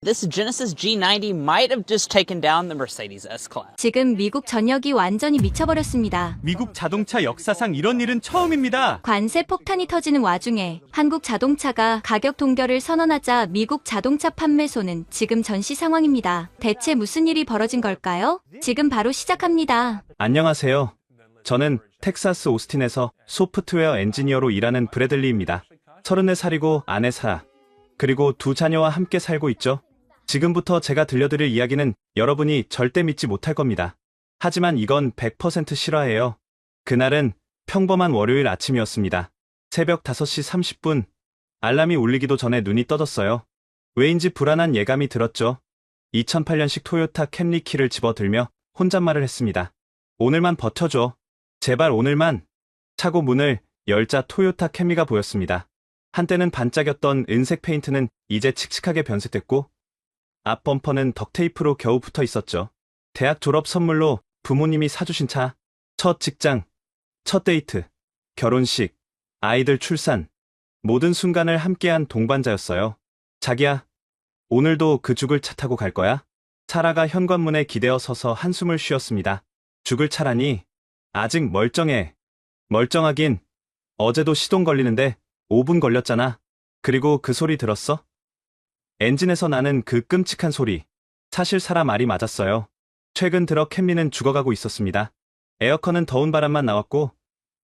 This Genesis G90 might have just taken down the Mercedes S-Class. 지금 미국 전역이 완전히 미쳐버렸습니다. 미국 자동차 역사상 이런 일은 처음입니다. 관세 폭탄이 터지는 와중에 한국 자동차가 가격 동결을 선언하자 미국 자동차 판매소는 지금 전시 상황입니다. 대체 무슨 일이 벌어진 걸까요? 지금 바로 시작합니다. 안녕하세요. 저는 텍사스 오스틴에서 소프트웨어 엔지니어로 일하는 브래들리입니다. 34살이고 아내 사라, 그리고 두 자녀와 함께 살고 있죠. 지금부터 제가 들려드릴 이야기는 여러분이 절대 믿지 못할 겁니다. 하지만 이건 100% 실화예요. 그날은 평범한 월요일 아침이었습니다. 새벽 5시 30분, 알람이 울리기도 전에 눈이 떠졌어요. 왜인지 불안한 예감이 들었죠. 2008년식 토요타 캠리 키를 집어들며 혼잣말을 했습니다. 오늘만 버텨줘. 제발 오늘만. 차고 문을 열자 토요타 캠리가 보였습니다. 한때는 반짝였던 은색 페인트는 이제 칙칙하게 변색됐고 앞 범퍼는 덕테이프로 겨우 붙어 있었죠. 대학 졸업 선물로 부모님이 사주신 차, 첫 직장, 첫 데이트, 결혼식, 아이들 출산, 모든 순간을 함께한 동반자였어요. 자기야, 오늘도 그 죽을 차 타고 갈 거야? 사라가 현관문에 기대어 서서 한숨을 쉬었습니다. 죽을 차라니? 아직 멀쩡해. 멀쩡하긴. 어제도 시동 걸리는데 5분 걸렸잖아. 그리고 그 소리 들었어? 엔진에서 나는 그 끔찍한 소리. 사실 사라 말이 맞았어요. 최근 들어 캠리는 죽어가고 있었습니다. 에어컨은 더운 바람만 나왔고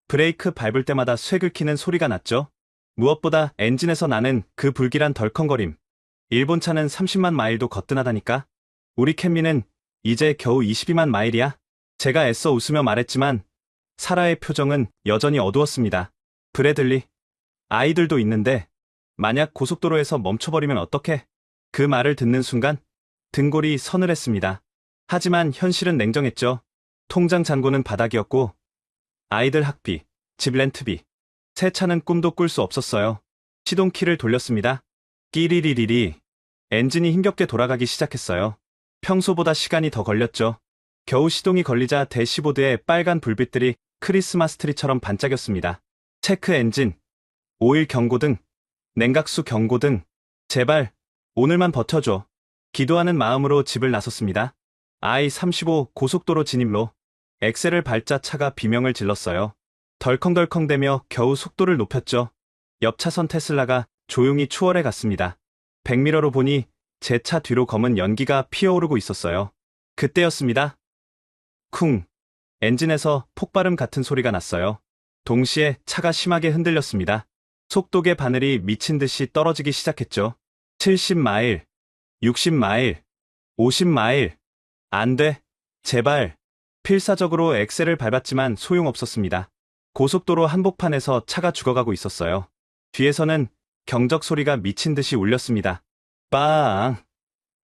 브레이크 밟을 때마다 쇠 긁히는 소리가 났죠. 무엇보다 엔진에서 나는 그 불길한 덜컹거림. 일본 차는 30만 마일도 거뜬하다니까. 우리 캠리는 이제 겨우 22만 마일이야. 제가 애써 웃으며 말했지만 사라의 표정은 여전히 어두웠습니다. 브래들리, 아이들도 있는데 만약 고속도로에서 멈춰버리면 어떡해? 그 말을 듣는 순간 등골이 서늘했습니다. 하지만 현실은 냉정했죠. 통장 잔고는 바닥이었고 아이들 학비, 집 렌트비, 새 차는 꿈도 꿀 수 없었어요. 시동키를 돌렸습니다. 끼리리리리. 엔진이 힘겹게 돌아가기 시작했어요. 평소보다 시간이 더 걸렸죠. 겨우 시동이 걸리자 대시보드에 빨간 불빛들이 크리스마스 트리처럼 반짝였습니다. 체크 엔진, 오일 경고등, 냉각수 경고등. 제발 오늘만 버텨줘. 기도하는 마음으로 집을 나섰습니다. I-35 고속도로 진입로. 엑셀을 밟자 차가 비명을 질렀어요. 덜컹덜컹대며 겨우 속도를 높였죠. 옆 차선 테슬라가 조용히 추월해 갔습니다. 백미러로 보니 제 차 뒤로 검은 연기가 피어오르고 있었어요. 그때였습니다. 쿵. 엔진에서 폭발음 같은 소리가 났어요. 동시에 차가 심하게 흔들렸습니다. 속도계 바늘이 미친 듯이 떨어지기 시작했죠. 70마일, 60마일, 50마일. 안 돼. 제발. 필사적으로 엑셀을 밟았지만 소용없었습니다. 고속도로 한복판에서 차가 죽어가고 있었어요. 뒤에서는 경적 소리가 미친 듯이 울렸습니다. 빵!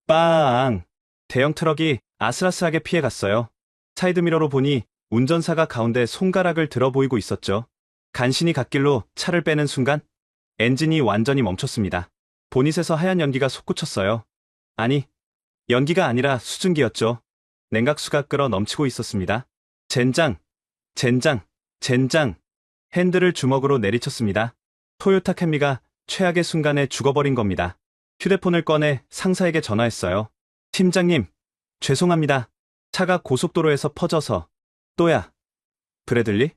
빵! 대형 트럭이 아슬아슬하게 피해갔어요. 사이드미러로 보니 운전사가 가운데 손가락을 들어 보이고 있었죠. 간신히 갓길로 차를 빼는 순간 엔진이 완전히 멈췄습니다. 보닛에서 하얀 연기가 솟구쳤어요. 아니, 연기가 아니라 수증기였죠. 냉각수가 끓어 넘치고 있었습니다. 젠장, 젠장, 젠장. 핸들을 주먹으로 내리쳤습니다. 토요타 캠리가 최악의 순간에 죽어버린 겁니다. 휴대폰을 꺼내 상사에게 전화했어요. 팀장님, 죄송합니다. 차가 고속도로에서 퍼져서. 또야. 브래들리?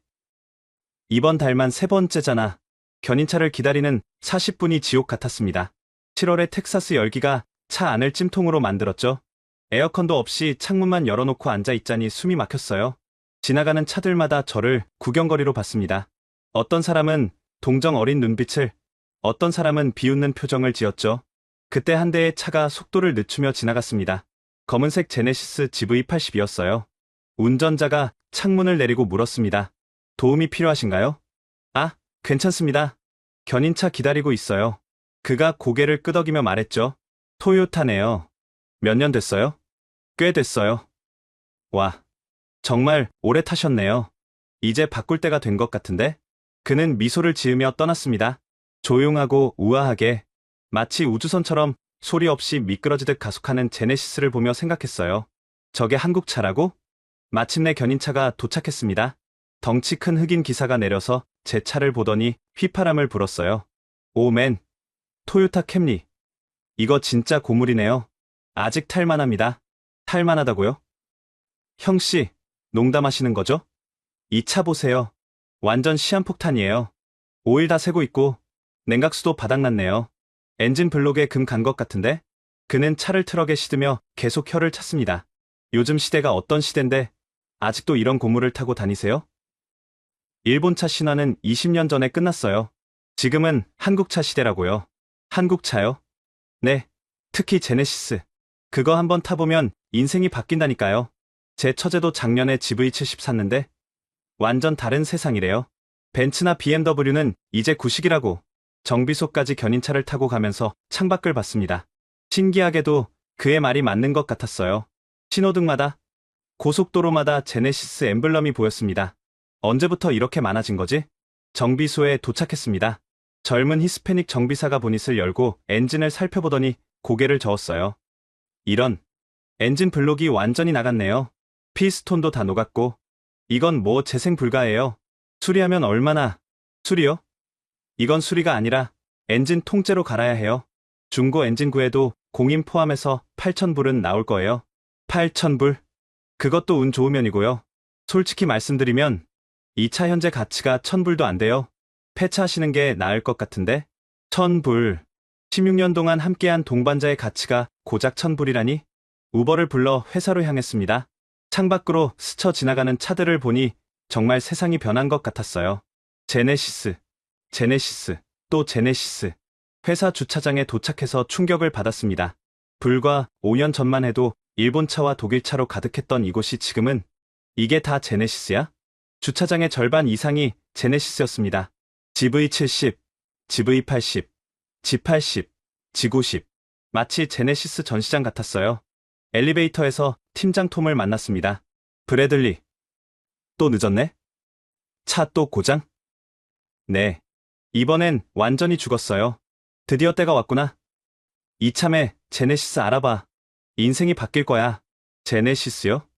이번 달만 세 번째잖아. 견인차를 기다리는 40분이 지옥 같았습니다. 7월에 텍사스 열기가 차 안을 찜통으로 만들었죠. 에어컨도 없이 창문만 열어놓고 앉아있자니 숨이 막혔어요. 지나가는 차들마다 저를 구경거리로 봤습니다. 어떤 사람은 동정 어린 눈빛을, 어떤 사람은 비웃는 표정을 지었죠. 그때 한 대의 차가 속도를 늦추며 지나갔습니다. 검은색 제네시스 GV80이었어요. 운전자가 창문을 내리고 물었습니다. 도움이 필요하신가요? 아, 괜찮습니다. 견인차 기다리고 있어요. 그가 고개를 끄덕이며 말했죠. 토요타네요. 몇 년 됐어요? 꽤 됐어요. 와, 정말 오래 타셨네요. 이제 바꿀 때가 된 것 같은데? 그는 미소를 지으며 떠났습니다. 조용하고 우아하게, 마치 우주선처럼 소리 없이 미끄러지듯 가속하는 제네시스를 보며 생각했어요. 저게 한국 차라고? 마침내 견인차가 도착했습니다. 덩치 큰 흑인 기사가 내려서 제 차를 보더니 휘파람을 불었어요. 오맨, 토요타 캠리. 이거 진짜 고물이네요. 아직 탈만합니다. 탈만하다고요? 형씨, 농담하시는 거죠? 이 차 보세요. 완전 시한폭탄이에요. 오일 다 새고 있고 냉각수도 바닥났네요. 엔진 블록에 금 간 것 같은데? 그는 차를 트럭에 싣으며 계속 혀를 찼습니다. 요즘 시대가 어떤 시대인데 아직도 이런 고무를 타고 다니세요? 일본차 신화는 20년 전에 끝났어요. 지금은 한국차 시대라고요. 한국차요? 네, 특히 제네시스. 그거 한번 타보면 인생이 바뀐다니까요. 제 처제도 작년에 GV70 샀는데 완전 다른 세상이래요. 벤츠나 BMW는 이제 구식이라고. 정비소까지 견인차를 타고 가면서 창밖을 봤습니다. 신기하게도 그의 말이 맞는 것 같았어요. 신호등마다, 고속도로마다 제네시스 엠블럼이 보였습니다. 언제부터 이렇게 많아진 거지? 정비소에 도착했습니다. 젊은 히스패닉 정비사가 보닛을 열고 엔진을 살펴보더니 고개를 저었어요. 이런, 엔진 블록이 완전히 나갔네요. 피스톤도 다 녹았고, 이건 뭐 재생 불가예요. 수리하면 얼마나, 수리요? 이건 수리가 아니라 엔진 통째로 갈아야 해요. 중고 엔진 구해도 공임 포함해서 8,000불은 나올 거예요. 8,000불? 그것도 운 좋으면이고요. 솔직히 말씀드리면 이 차 현재 가치가 1,000불도 안 돼요. 폐차하시는 게 나을 것 같은데? 1,000불. 16년 동안 함께한 동반자의 가치가 고작 1,000불이라니? 우버를 불러 회사로 향했습니다. 창밖으로 스쳐 지나가는 차들을 보니 정말 세상이 변한 것 같았어요. 제네시스, 제네시스, 또 제네시스. 회사 주차장에 도착해서 충격을 받았습니다. 불과 5년 전만 해도 일본차와 독일차로 가득했던 이곳이 지금은 이게 다 제네시스야? 주차장의 절반 이상이 제네시스였습니다. GV70, GV80, G80, G90. 마치 제네시스 전시장 같았어요. 엘리베이터에서 팀장 톰을 만났습니다. 브래들리. 또 늦었네? 차 또 고장? 네. 이번엔 완전히 죽었어요. 드디어 때가 왔구나. 이참에 제네시스 알아봐. 인생이 바뀔 거야. 제네시스요?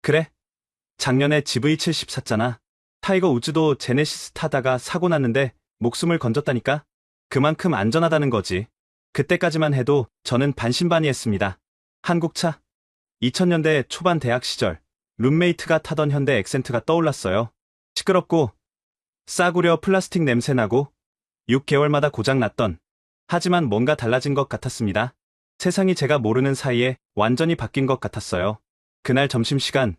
그래. 작년에 GV70 샀잖아. 타이거 우즈도 제네시스 타다가 사고 났는데 목숨을 건졌다니까? 그만큼 안전하다는 거지. 그때까지만 해도 저는 반신반의했습니다. 한국차? 2000년대 초반 대학 시절 룸메이트가 타던 현대 액센트가 떠올랐어요. 시끄럽고 싸구려 플라스틱 냄새 나고 6개월마다 고장 났던. 하지만 뭔가 달라진 것 같았습니다. 세상이 제가 모르는 사이에 완전히 바뀐 것 같았어요. 그날 점심시간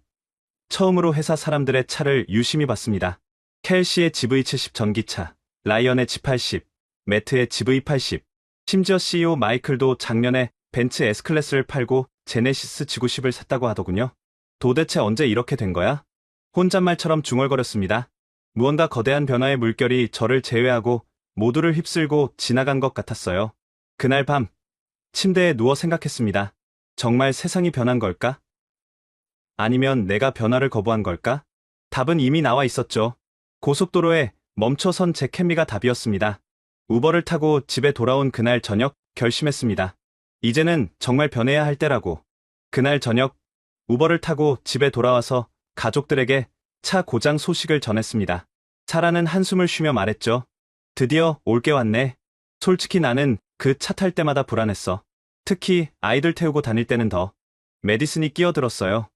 처음으로 회사 사람들의 차를 유심히 봤습니다. 켈시의 GV70 전기차, 라이언의 G80, 매트의 GV80, 심지어 CEO 마이클도 작년에 벤츠 S클래스를 팔고 제네시스 G90을 샀다고 하더군요. 도대체 언제 이렇게 된 거야? 혼잣말처럼 중얼거렸습니다. 무언가 거대한 변화의 물결이 저를 제외하고 모두를 휩쓸고 지나간 것 같았어요. 그날 밤 침대에 누워 생각했습니다. 정말 세상이 변한 걸까? 아니면 내가 변화를 거부한 걸까? 답은 이미 나와 있었죠. 고속도로에 멈춰선 제 캠리가 답이었습니다. 우버를 타고 집에 돌아온 그날 저녁 결심했습니다. 이제는 정말 변해야 할 때라고. 그날 저녁 우버를 타고 집에 돌아와서 가족들에게 차 고장 소식을 전했습니다. 차라는 한숨을 쉬며 말했죠. 드디어 올 게 왔네. 솔직히 나는 그 차 탈 때마다 불안했어. 특히 아이들 태우고 다닐 때는 더. 메디슨이 끼어들었어요.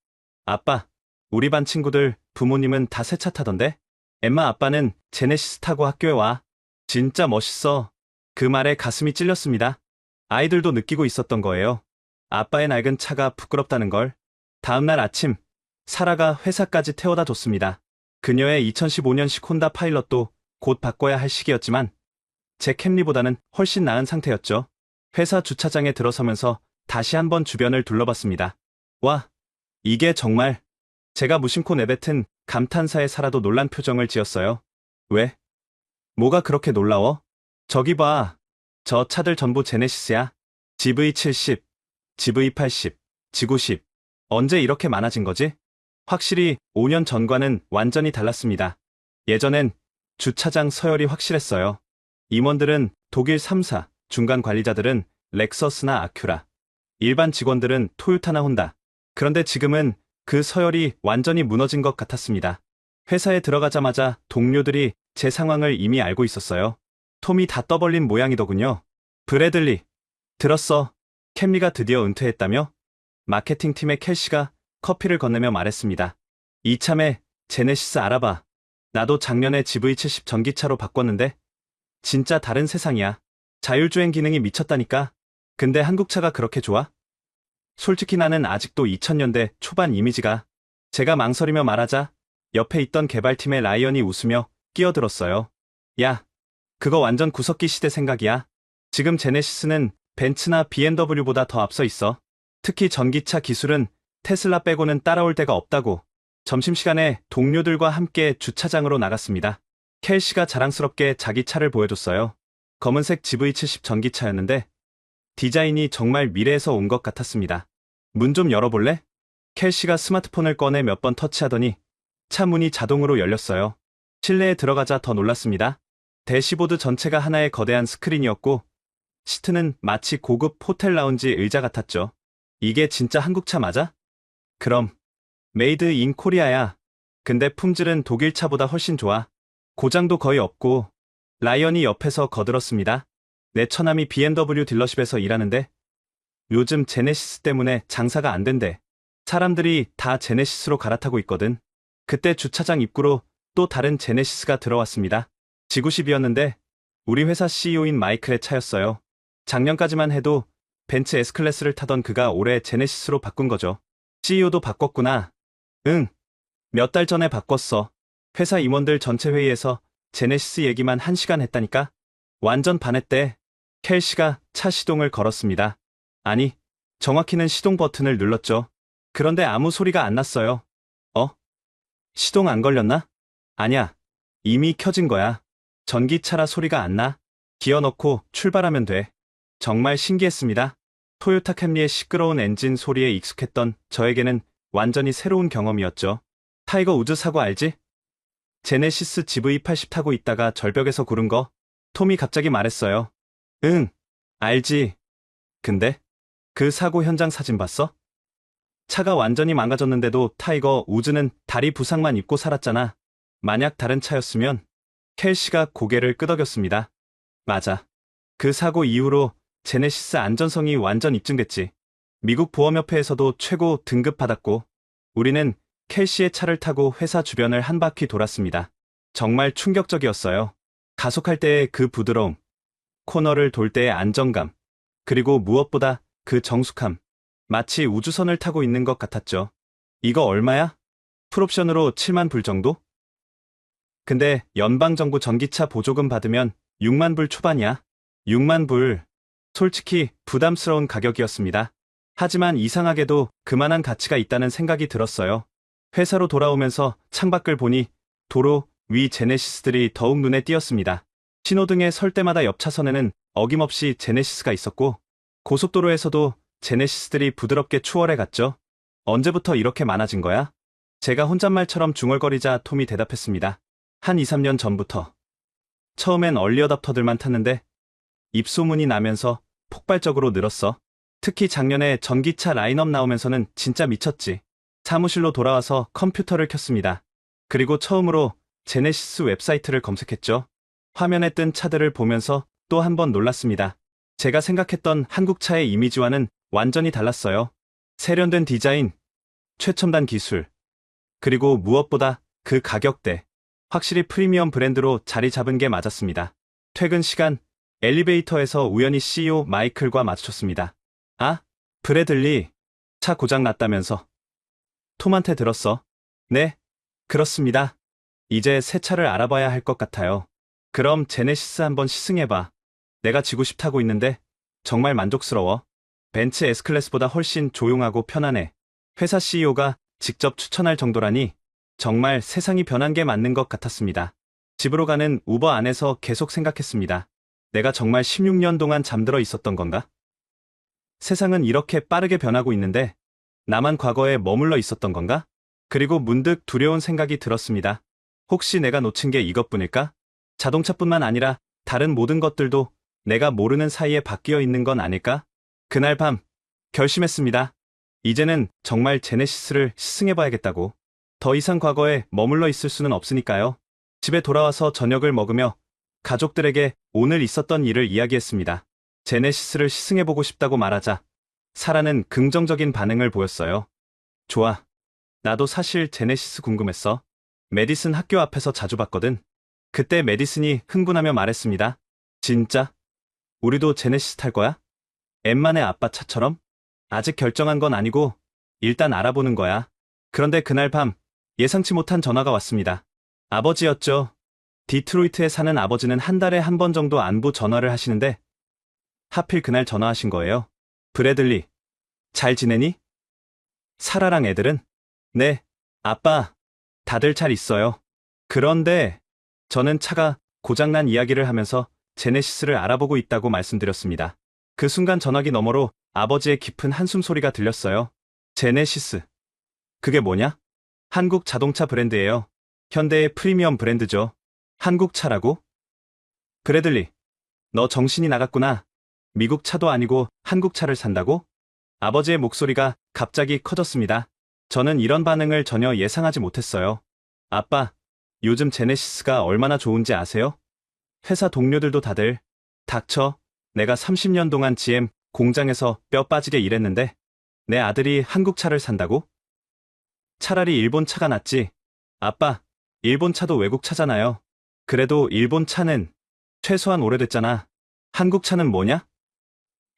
아빠, 우리 반 친구들 부모님은 다 새 차 타던데? 엠마 아빠는 제네시스 타고 학교에 와. 진짜 멋있어. 그 말에 가슴이 찔렸습니다. 아이들도 느끼고 있었던 거예요. 아빠의 낡은 차가 부끄럽다는 걸. 다음날 아침, 사라가 회사까지 태워다 줬습니다. 그녀의 2015년식 혼다 파일럿도 곧 바꿔야 할 시기였지만 제 캠리보다는 훨씬 나은 상태였죠. 회사 주차장에 들어서면서 다시 한번 주변을 둘러봤습니다. 와, 이게 정말. 제가 무심코 내뱉은 감탄사에 사라도 놀란 표정을 지었어요. 왜? 뭐가 그렇게 놀라워? 저기 봐. 저 차들 전부 제네시스야. GV70, GV80, G90. 언제 이렇게 많아진 거지? 확실히 5년 전과는 완전히 달랐습니다. 예전엔 주차장 서열이 확실했어요. 임원들은 독일 3사, 중간 관리자들은 렉서스나 아큐라, 일반 직원들은 토요타나 혼다. 그런데 지금은 그 서열이 완전히 무너진 것 같았습니다. 회사에 들어가자마자 동료들이 제 상황을 이미 알고 있었어요. 톰이 다 떠벌린 모양이더군요. 브래들리, 들었어. 캠리가 드디어 은퇴했다며? 마케팅팀의 켈시가 커피를 건네며 말했습니다. 이참에 제네시스 알아봐. 나도 작년에 GV70 전기차로 바꿨는데 진짜 다른 세상이야. 자율주행 기능이 미쳤다니까. 근데 한국차가 그렇게 좋아? 솔직히 나는 아직도 2000년대 초반 이미지가. 제가 망설이며 말하자 옆에 있던 개발팀의 라이언이 웃으며 끼어들었어요. 야, 그거 완전 구석기 시대 생각이야. 지금 제네시스는 벤츠나 BMW보다 더 앞서 있어. 특히 전기차 기술은 테슬라 빼고는 따라올 데가 없다고. 점심시간에 동료들과 함께 주차장으로 나갔습니다. 켈시가 자랑스럽게 자기 차를 보여줬어요. 검은색 GV70 전기차였는데 디자인이 정말 미래에서 온 것 같았습니다. 문 좀 열어볼래? 켈시가 스마트폰을 꺼내 몇 번 터치하더니 차 문이 자동으로 열렸어요. 실내에 들어가자 더 놀랐습니다. 대시보드 전체가 하나의 거대한 스크린이었고 시트는 마치 고급 호텔 라운지 의자 같았죠. 이게 진짜 한국차 맞아? 그럼 메이드 인 코리아야. 근데 품질은 독일 차보다 훨씬 좋아. 고장도 거의 없고. 라이언이 옆에서 거들었습니다. 내 처남이 BMW 딜러십에서 일하는데 요즘 제네시스 때문에 장사가 안 된대. 사람들이 다 제네시스로 갈아타고 있거든. 그때 주차장 입구로 또 다른 제네시스가 들어왔습니다. G90이었는데 우리 회사 CEO인 마이클의 차였어요. 작년까지만 해도 벤츠 S클래스를 타던 그가 올해 제네시스로 바꾼 거죠. CEO도 바꿨구나. 응. 몇 달 전에 바꿨어. 회사 임원들 전체 회의에서 제네시스 얘기만 1시간 했다니까? 완전 반했대. 켈시가 차 시동을 걸었습니다. 아니, 정확히는 시동 버튼을 눌렀죠. 그런데 아무 소리가 안 났어요. 시동 안 걸렸나? 아냐, 이미 켜진 거야. 전기차라 소리가 안 나. 기어 넣고 출발하면 돼. 정말 신기했습니다. 토요타 캠리의 시끄러운 엔진 소리에 익숙했던 저에게는 완전히 새로운 경험이었죠. 타이거 우즈 사고 알지? 제네시스 GV80 타고 있다가 절벽에서 구른 거. 톰이 갑자기 말했어요. 응, 알지. 근데 그 사고 현장 사진 봤어? 차가 완전히 망가졌는데도 타이거 우즈는 다리 부상만 입고 살았잖아. 만약 다른 차였으면 켈시가 고개를 끄덕였습니다. 맞아. 그 사고 이후로 제네시스 안전성이 완전 입증됐지. 미국 보험협회에서도 최고 등급 받았고 우리는 켈시의 차를 타고 회사 주변을 한 바퀴 돌았습니다. 정말 충격적이었어요. 가속할 때의 그 부드러움, 코너를 돌 때의 안정감, 그리고 무엇보다 그 정숙함. 마치 우주선을 타고 있는 것 같았죠. 이거 얼마야? 풀옵션으로 7만 불 정도? 근데 연방정부 전기차 보조금 받으면 6만 불 초반이야. 6만 불. 솔직히 부담스러운 가격이었습니다. 하지만 이상하게도 그만한 가치가 있다는 생각이 들었어요. 회사로 돌아오면서 창밖을 보니 도로 위 제네시스들이 더욱 눈에 띄었습니다. 신호등에 설 때마다 옆 차선에는 어김없이 제네시스가 있었고 고속도로에서도 제네시스들이 부드럽게 추월해 갔죠. 언제부터 이렇게 많아진 거야? 제가 혼잣말처럼 중얼거리자 톰이 대답했습니다. 한 2, 3년 전부터. 처음엔 얼리어답터들만 탔는데 입소문이 나면서 폭발적으로 늘었어. 특히 작년에 전기차 라인업 나오면서는 진짜 미쳤지. 사무실로 돌아와서 컴퓨터를 켰습니다. 그리고 처음으로 제네시스 웹사이트를 검색했죠. 화면에 뜬 차들을 보면서 또 한 번 놀랐습니다. 제가 생각했던 한국차의 이미지와는 완전히 달랐어요. 세련된 디자인, 최첨단 기술, 그리고 무엇보다 그 가격대. 확실히 프리미엄 브랜드로 자리 잡은 게 맞았습니다. 퇴근 시간, 엘리베이터에서 우연히 CEO 마이클과 마주쳤습니다. 아, 브래들리, 차 고장 났다면서. 톰한테 들었어. 네, 그렇습니다. 이제 새 차를 알아봐야 할 것 같아요. 그럼 제네시스 한번 시승해봐. 내가 G90 타고 있는데 정말 만족스러워. 벤츠 S클래스보다 훨씬 조용하고 편안해. 회사 CEO가 직접 추천할 정도라니 정말 세상이 변한 게 맞는 것 같았습니다. 집으로 가는 우버 안에서 계속 생각했습니다. 내가 정말 16년 동안 잠들어 있었던 건가? 세상은 이렇게 빠르게 변하고 있는데 나만 과거에 머물러 있었던 건가? 그리고 문득 두려운 생각이 들었습니다. 혹시 내가 놓친 게 이것뿐일까? 자동차뿐만 아니라 다른 모든 것들도 내가 모르는 사이에 바뀌어 있는 건 아닐까? 그날 밤 결심했습니다. 이제는 정말 제네시스를 시승해봐야겠다고. 더 이상 과거에 머물러 있을 수는 없으니까요. 집에 돌아와서 저녁을 먹으며 가족들에게 오늘 있었던 일을 이야기했습니다. 제네시스를 시승해보고 싶다고 말하자 사라는 긍정적인 반응을 보였어요. 좋아. 나도 사실 제네시스 궁금했어. 메디슨 학교 앞에서 자주 봤거든. 그때 메디슨이 흥분하며 말했습니다. 진짜? 우리도 제네시스 탈 거야? 엠만의 아빠 차처럼? 아직 결정한 건 아니고 일단 알아보는 거야. 그런데 그날 밤 예상치 못한 전화가 왔습니다. 아버지였죠. 디트로이트에 사는 아버지는 한 달에 한 번 정도 안부 전화를 하시는데 하필 그날 전화하신 거예요. 브래들리, 잘 지내니? 사라랑 애들은? 네, 아빠, 다들 잘 있어요. 그런데 저는 차가 고장난 이야기를 하면서 제네시스를 알아보고 있다고 말씀드렸습니다. 그 순간 전화기 너머로 아버지의 깊은 한숨 소리가 들렸어요. 제네시스. 그게 뭐냐? 한국 자동차 브랜드예요. 현대의 프리미엄 브랜드죠. 한국 차라고? 브래들리, 너 정신이 나갔구나. 미국 차도 아니고 한국 차를 산다고? 아버지의 목소리가 갑자기 커졌습니다. 저는 이런 반응을 전혀 예상하지 못했어요. 아빠, 요즘 제네시스가 얼마나 좋은지 아세요? 회사 동료들도 다들 닥쳐. 내가 30년 동안 GM 공장에서 뼈 빠지게 일했는데 내 아들이 한국 차를 산다고? 차라리 일본 차가 낫지. 아빠, 일본 차도 외국 차잖아요. 그래도 일본 차는 최소한 오래됐잖아. 한국 차는 뭐냐?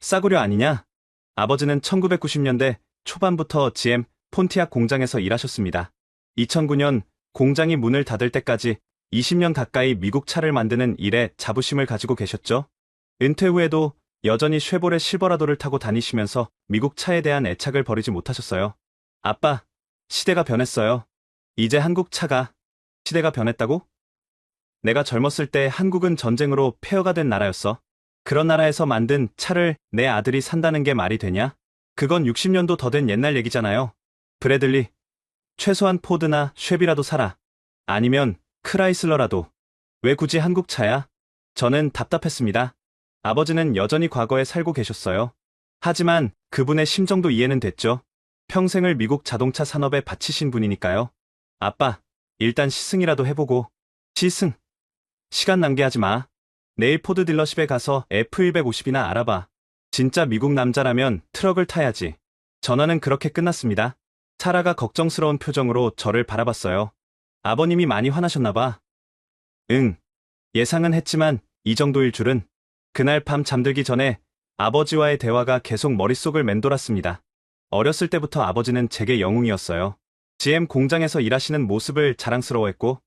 싸구려 아니냐? 아버지는 1990년대 초반부터 GM 폰티악 공장에서 일하셨습니다. 2009년 공장이 문을 닫을 때까지 20년 가까이 미국 차를 만드는 일에 자부심을 가지고 계셨죠. 은퇴 후에도 여전히 쉐보레 실버라도를 타고 다니시면서 미국 차에 대한 애착을 버리지 못하셨어요. 아빠, 시대가 변했어요. 이제 한국 차가. 시대가 변했다고? 내가 젊었을 때 한국은 전쟁으로 폐허가 된 나라였어. 그런 나라에서 만든 차를 내 아들이 산다는 게 말이 되냐? 그건 60년도 더 된 옛날 얘기잖아요. 브래들리, 최소한 포드나 쉐비라도 사라. 아니면 크라이슬러라도. 왜 굳이 한국 차야? 저는 답답했습니다. 아버지는 여전히 과거에 살고 계셨어요. 하지만 그분의 심정도 이해는 됐죠. 평생을 미국 자동차 산업에 바치신 분이니까요. 아빠, 일단 시승이라도 해보고. 시승? 시간 낭비하지 마. 내일 포드 딜러십에 가서 F150이나 알아봐. 진짜 미국 남자라면 트럭을 타야지. 전화는 그렇게 끝났습니다. 사라가 걱정스러운 표정으로 저를 바라봤어요. 아버님이 많이 화나셨나봐. 응. 예상은 했지만 이 정도일 줄은. 그날 밤 잠들기 전에 아버지와의 대화가 계속 머릿속을 맴돌았습니다. 어렸을 때부터 아버지는 제게 영웅이었어요. GM 공장에서 일하시는 모습을 자랑스러워했고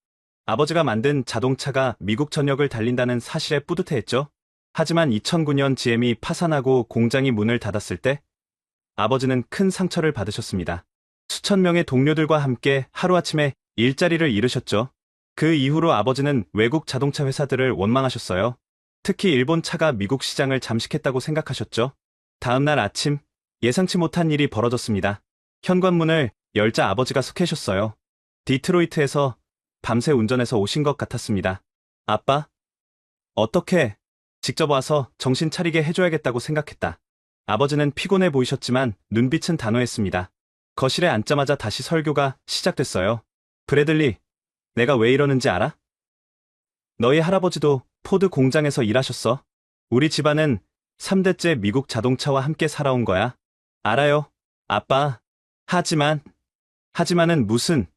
아버지가 만든 자동차가 미국 전역을 달린다는 사실에 뿌듯해했죠. 하지만 2009년 GM이 파산하고 공장이 문을 닫았을 때 아버지는 큰 상처를 받으셨습니다. 수천 명의 동료들과 함께 하루아침에 일자리를 잃으셨죠. 그 이후로 아버지는 외국 자동차 회사들을 원망하셨어요. 특히 일본 차가 미국 시장을 잠식했다고 생각하셨죠. 다음 날 아침 예상치 못한 일이 벌어졌습니다. 현관문을 열자 아버지가 속 계셨어요. 디트로이트에서 밤새 운전해서 오신 것 같았습니다. 아빠? 어떻게? 직접 와서 정신 차리게 해줘야겠다고 생각했다. 아버지는 피곤해 보이셨지만 눈빛은 단호했습니다. 거실에 앉자마자 다시 설교가 시작됐어요. 브래들리, 내가 왜 이러는지 알아? 너희 할아버지도 포드 공장에서 일하셨어. 우리 집안은 3대째 미국 자동차와 함께 살아온 거야. 알아요, 아빠. 하지만은 무슨,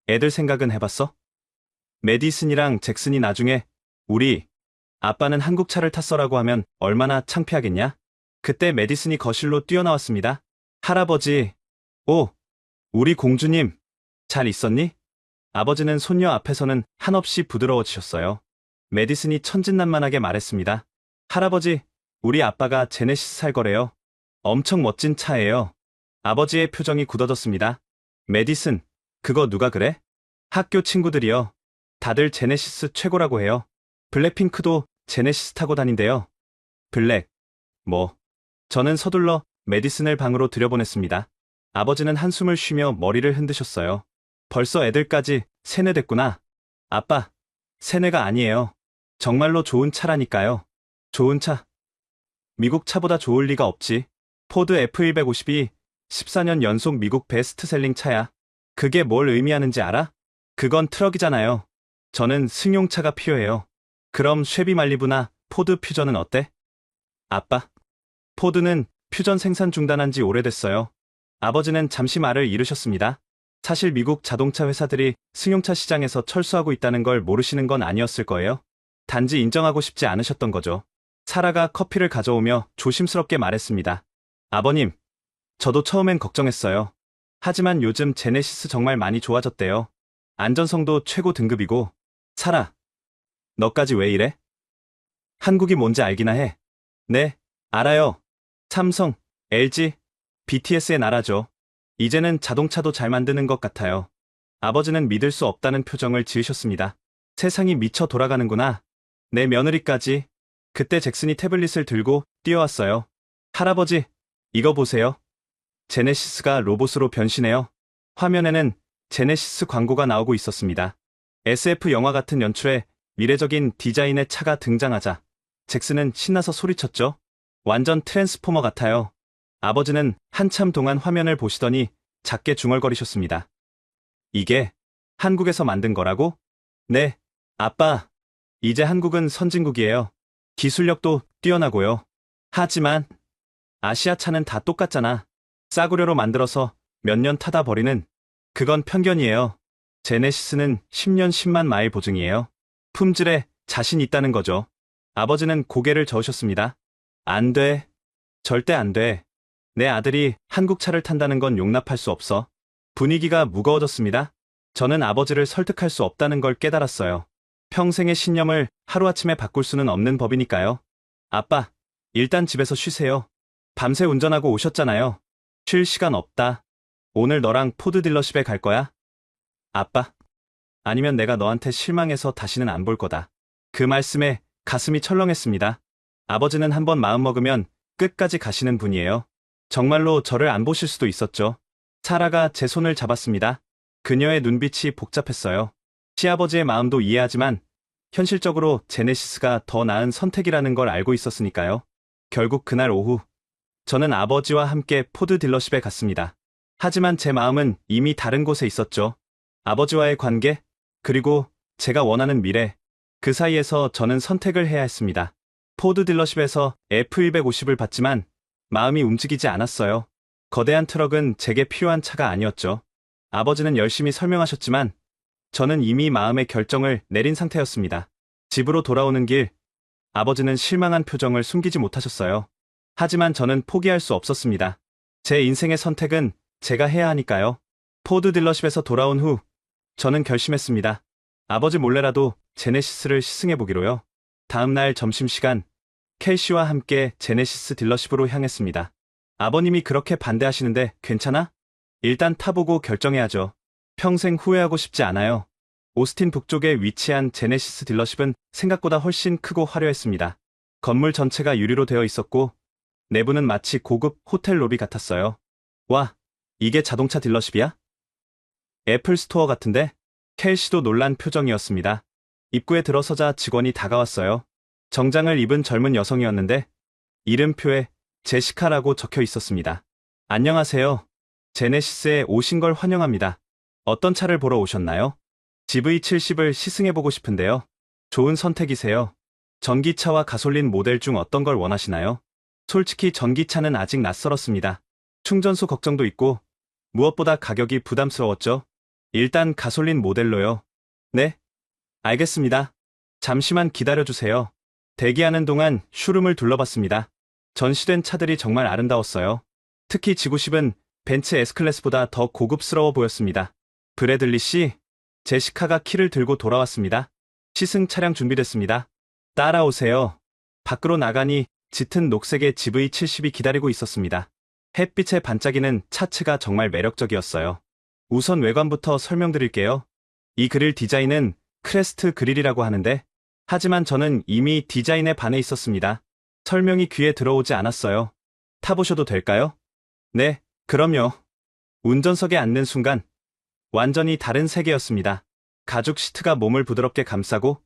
애들 생각은 해봤어? 메디슨이랑 잭슨이 나중에 우리 아빠는 한국 차를 탔어라고 하면 얼마나 창피하겠냐? 그때 메디슨이 거실로 뛰어나왔습니다. 할아버지, 오, 우리 공주님, 잘 있었니? 아버지는 손녀 앞에서는 한없이 부드러워지셨어요. 메디슨이 천진난만하게 말했습니다. 할아버지, 우리 아빠가 제네시스 살 거래요. 엄청 멋진 차예요. 아버지의 표정이 굳어졌습니다. 메디슨, 그거 누가 그래? 학교 친구들이요. 다들 제네시스 최고라고 해요. 블랙핑크도 제네시스 타고 다닌대요. 블랙. 뭐. 저는 서둘러 메디슨을 방으로 들여보냈습니다. 아버지는 한숨을 쉬며 머리를 흔드셨어요. 벌써 애들까지 세뇌됐구나. 아빠, 세뇌가 아니에요. 정말로 좋은 차라니까요. 좋은 차. 미국 차보다 좋을 리가 없지. 포드 F150이 14년 연속 미국 베스트셀링 차야. 그게 뭘 의미하는지 알아? 그건 트럭이잖아요. 저는 승용차가 필요해요. 그럼 쉐비 말리부나 포드 퓨전은 어때? 아빠, 포드는 퓨전 생산 중단한 지 오래됐어요. 아버지는 잠시 말을 잃으셨습니다. 사실 미국 자동차 회사들이 승용차 시장에서 철수하고 있다는 걸 모르시는 건 아니었을 거예요. 단지 인정하고 싶지 않으셨던 거죠. 사라가 커피를 가져오며 조심스럽게 말했습니다. 아버님, 저도 처음엔 걱정했어요. 하지만 요즘 제네시스 정말 많이 좋아졌대요. 안전성도 최고 등급이고. 사라, 너까지 왜 이래? 한국이 뭔지 알기나 해. 네, 알아요. 삼성, LG, BTS의 나라죠. 이제는 자동차도 잘 만드는 것 같아요. 아버지는 믿을 수 없다는 표정을 지으셨습니다. 세상이 미쳐 돌아가는구나. 내 며느리까지. 그때 잭슨이 태블릿을 들고 뛰어왔어요. 할아버지, 이거 보세요. 제네시스가 로봇으로 변신해요. 화면에는 제네시스 광고가 나오고 있었습니다. SF 영화 같은 연출에 미래적인 디자인의 차가 등장하자 잭슨은 신나서 소리쳤죠. 완전 트랜스포머 같아요. 아버지는 한참 동안 화면을 보시더니 작게 중얼거리셨습니다. 이게 한국에서 만든 거라고? 네, 아빠. 이제 한국은 선진국이에요. 기술력도 뛰어나고요. 하지만 아시아 차는 다 똑같잖아. 싸구려로 만들어서 몇 년 타다 버리는. 그건 편견이에요. 제네시스는 10년 10만 마일 보증이에요. 품질에 자신 있다는 거죠. 아버지는 고개를 저으셨습니다. 안 돼. 절대 안 돼. 내 아들이 한국 차를 탄다는 건 용납할 수 없어. 분위기가 무거워졌습니다. 저는 아버지를 설득할 수 없다는 걸 깨달았어요. 평생의 신념을 하루아침에 바꿀 수는 없는 법이니까요. 아빠, 일단 집에서 쉬세요. 밤새 운전하고 오셨잖아요. 쉴 시간 없다. 오늘 너랑 포드 딜러십에 갈 거야? 아빠? 아니면 내가 너한테 실망해서 다시는 안 볼 거다. 그 말씀에 가슴이 철렁했습니다. 아버지는 한번 마음먹으면 끝까지 가시는 분이에요. 정말로 저를 안 보실 수도 있었죠. 사라가 제 손을 잡았습니다. 그녀의 눈빛이 복잡했어요. 시아버지의 마음도 이해하지만 현실적으로 제네시스가 더 나은 선택이라는 걸 알고 있었으니까요. 결국 그날 오후 저는 아버지와 함께 포드 딜러십에 갔습니다. 하지만 제 마음은 이미 다른 곳에 있었죠. 아버지와의 관계, 그리고 제가 원하는 미래, 그 사이에서 저는 선택을 해야 했습니다. 포드 딜러십에서 F150을 봤지만 마음이 움직이지 않았어요. 거대한 트럭은 제게 필요한 차가 아니었죠. 아버지는 열심히 설명하셨지만 저는 이미 마음의 결정을 내린 상태였습니다. 집으로 돌아오는 길, 아버지는 실망한 표정을 숨기지 못하셨어요. 하지만 저는 포기할 수 없었습니다. 제 인생의 선택은 제가 해야 하니까요. 포드 딜러십에서 돌아온 후 저는 결심했습니다. 아버지 몰래라도 제네시스를 시승해보기로요. 다음날 점심시간, 켈시와 함께 제네시스 딜러십으로 향했습니다. 아버님이 그렇게 반대하시는데 괜찮아? 일단 타보고 결정해야죠. 평생 후회하고 싶지 않아요. 오스틴 북쪽에 위치한 제네시스 딜러십은 생각보다 훨씬 크고 화려했습니다. 건물 전체가 유리로 되어 있었고 내부는 마치 고급 호텔 로비 같았어요. 와, 이게 자동차 딜러십이야? 애플 스토어 같은데? 켈시도 놀란 표정이었습니다. 입구에 들어서자 직원이 다가왔어요. 정장을 입은 젊은 여성이었는데 이름표에 제시카라고 적혀 있었습니다. 안녕하세요. 제네시스에 오신 걸 환영합니다. 어떤 차를 보러 오셨나요? GV70을 시승해보고 싶은데요. 좋은 선택이세요. 전기차와 가솔린 모델 중 어떤 걸 원하시나요? 솔직히 전기차는 아직 낯설었습니다. 충전소 걱정도 있고 무엇보다 가격이 부담스러웠죠. 일단 가솔린 모델로요. 네? 알겠습니다. 잠시만 기다려주세요. 대기하는 동안 쇼룸을 둘러봤습니다. 전시된 차들이 정말 아름다웠어요. 특히 G90은 벤츠 S클래스보다 더 고급스러워 보였습니다. 브래들리 씨, 제시카가 키를 들고 돌아왔습니다. 시승 차량 준비됐습니다. 따라오세요. 밖으로 나가니 짙은 녹색의 GV70이 기다리고 있었습니다. 햇빛에 반짝이는 차츠가 정말 매력적이었어요. 우선 외관부터 설명드릴게요. 이 그릴 디자인은 크레스트 그릴이라고 하는데, 하지만 저는 이미 디자인에 반해 있었습니다. 설명이 귀에 들어오지 않았어요. 타보셔도 될까요? 네, 그럼요. 운전석에 앉는 순간 완전히 다른 세계였습니다. 가죽 시트가 몸을 부드럽게 감싸고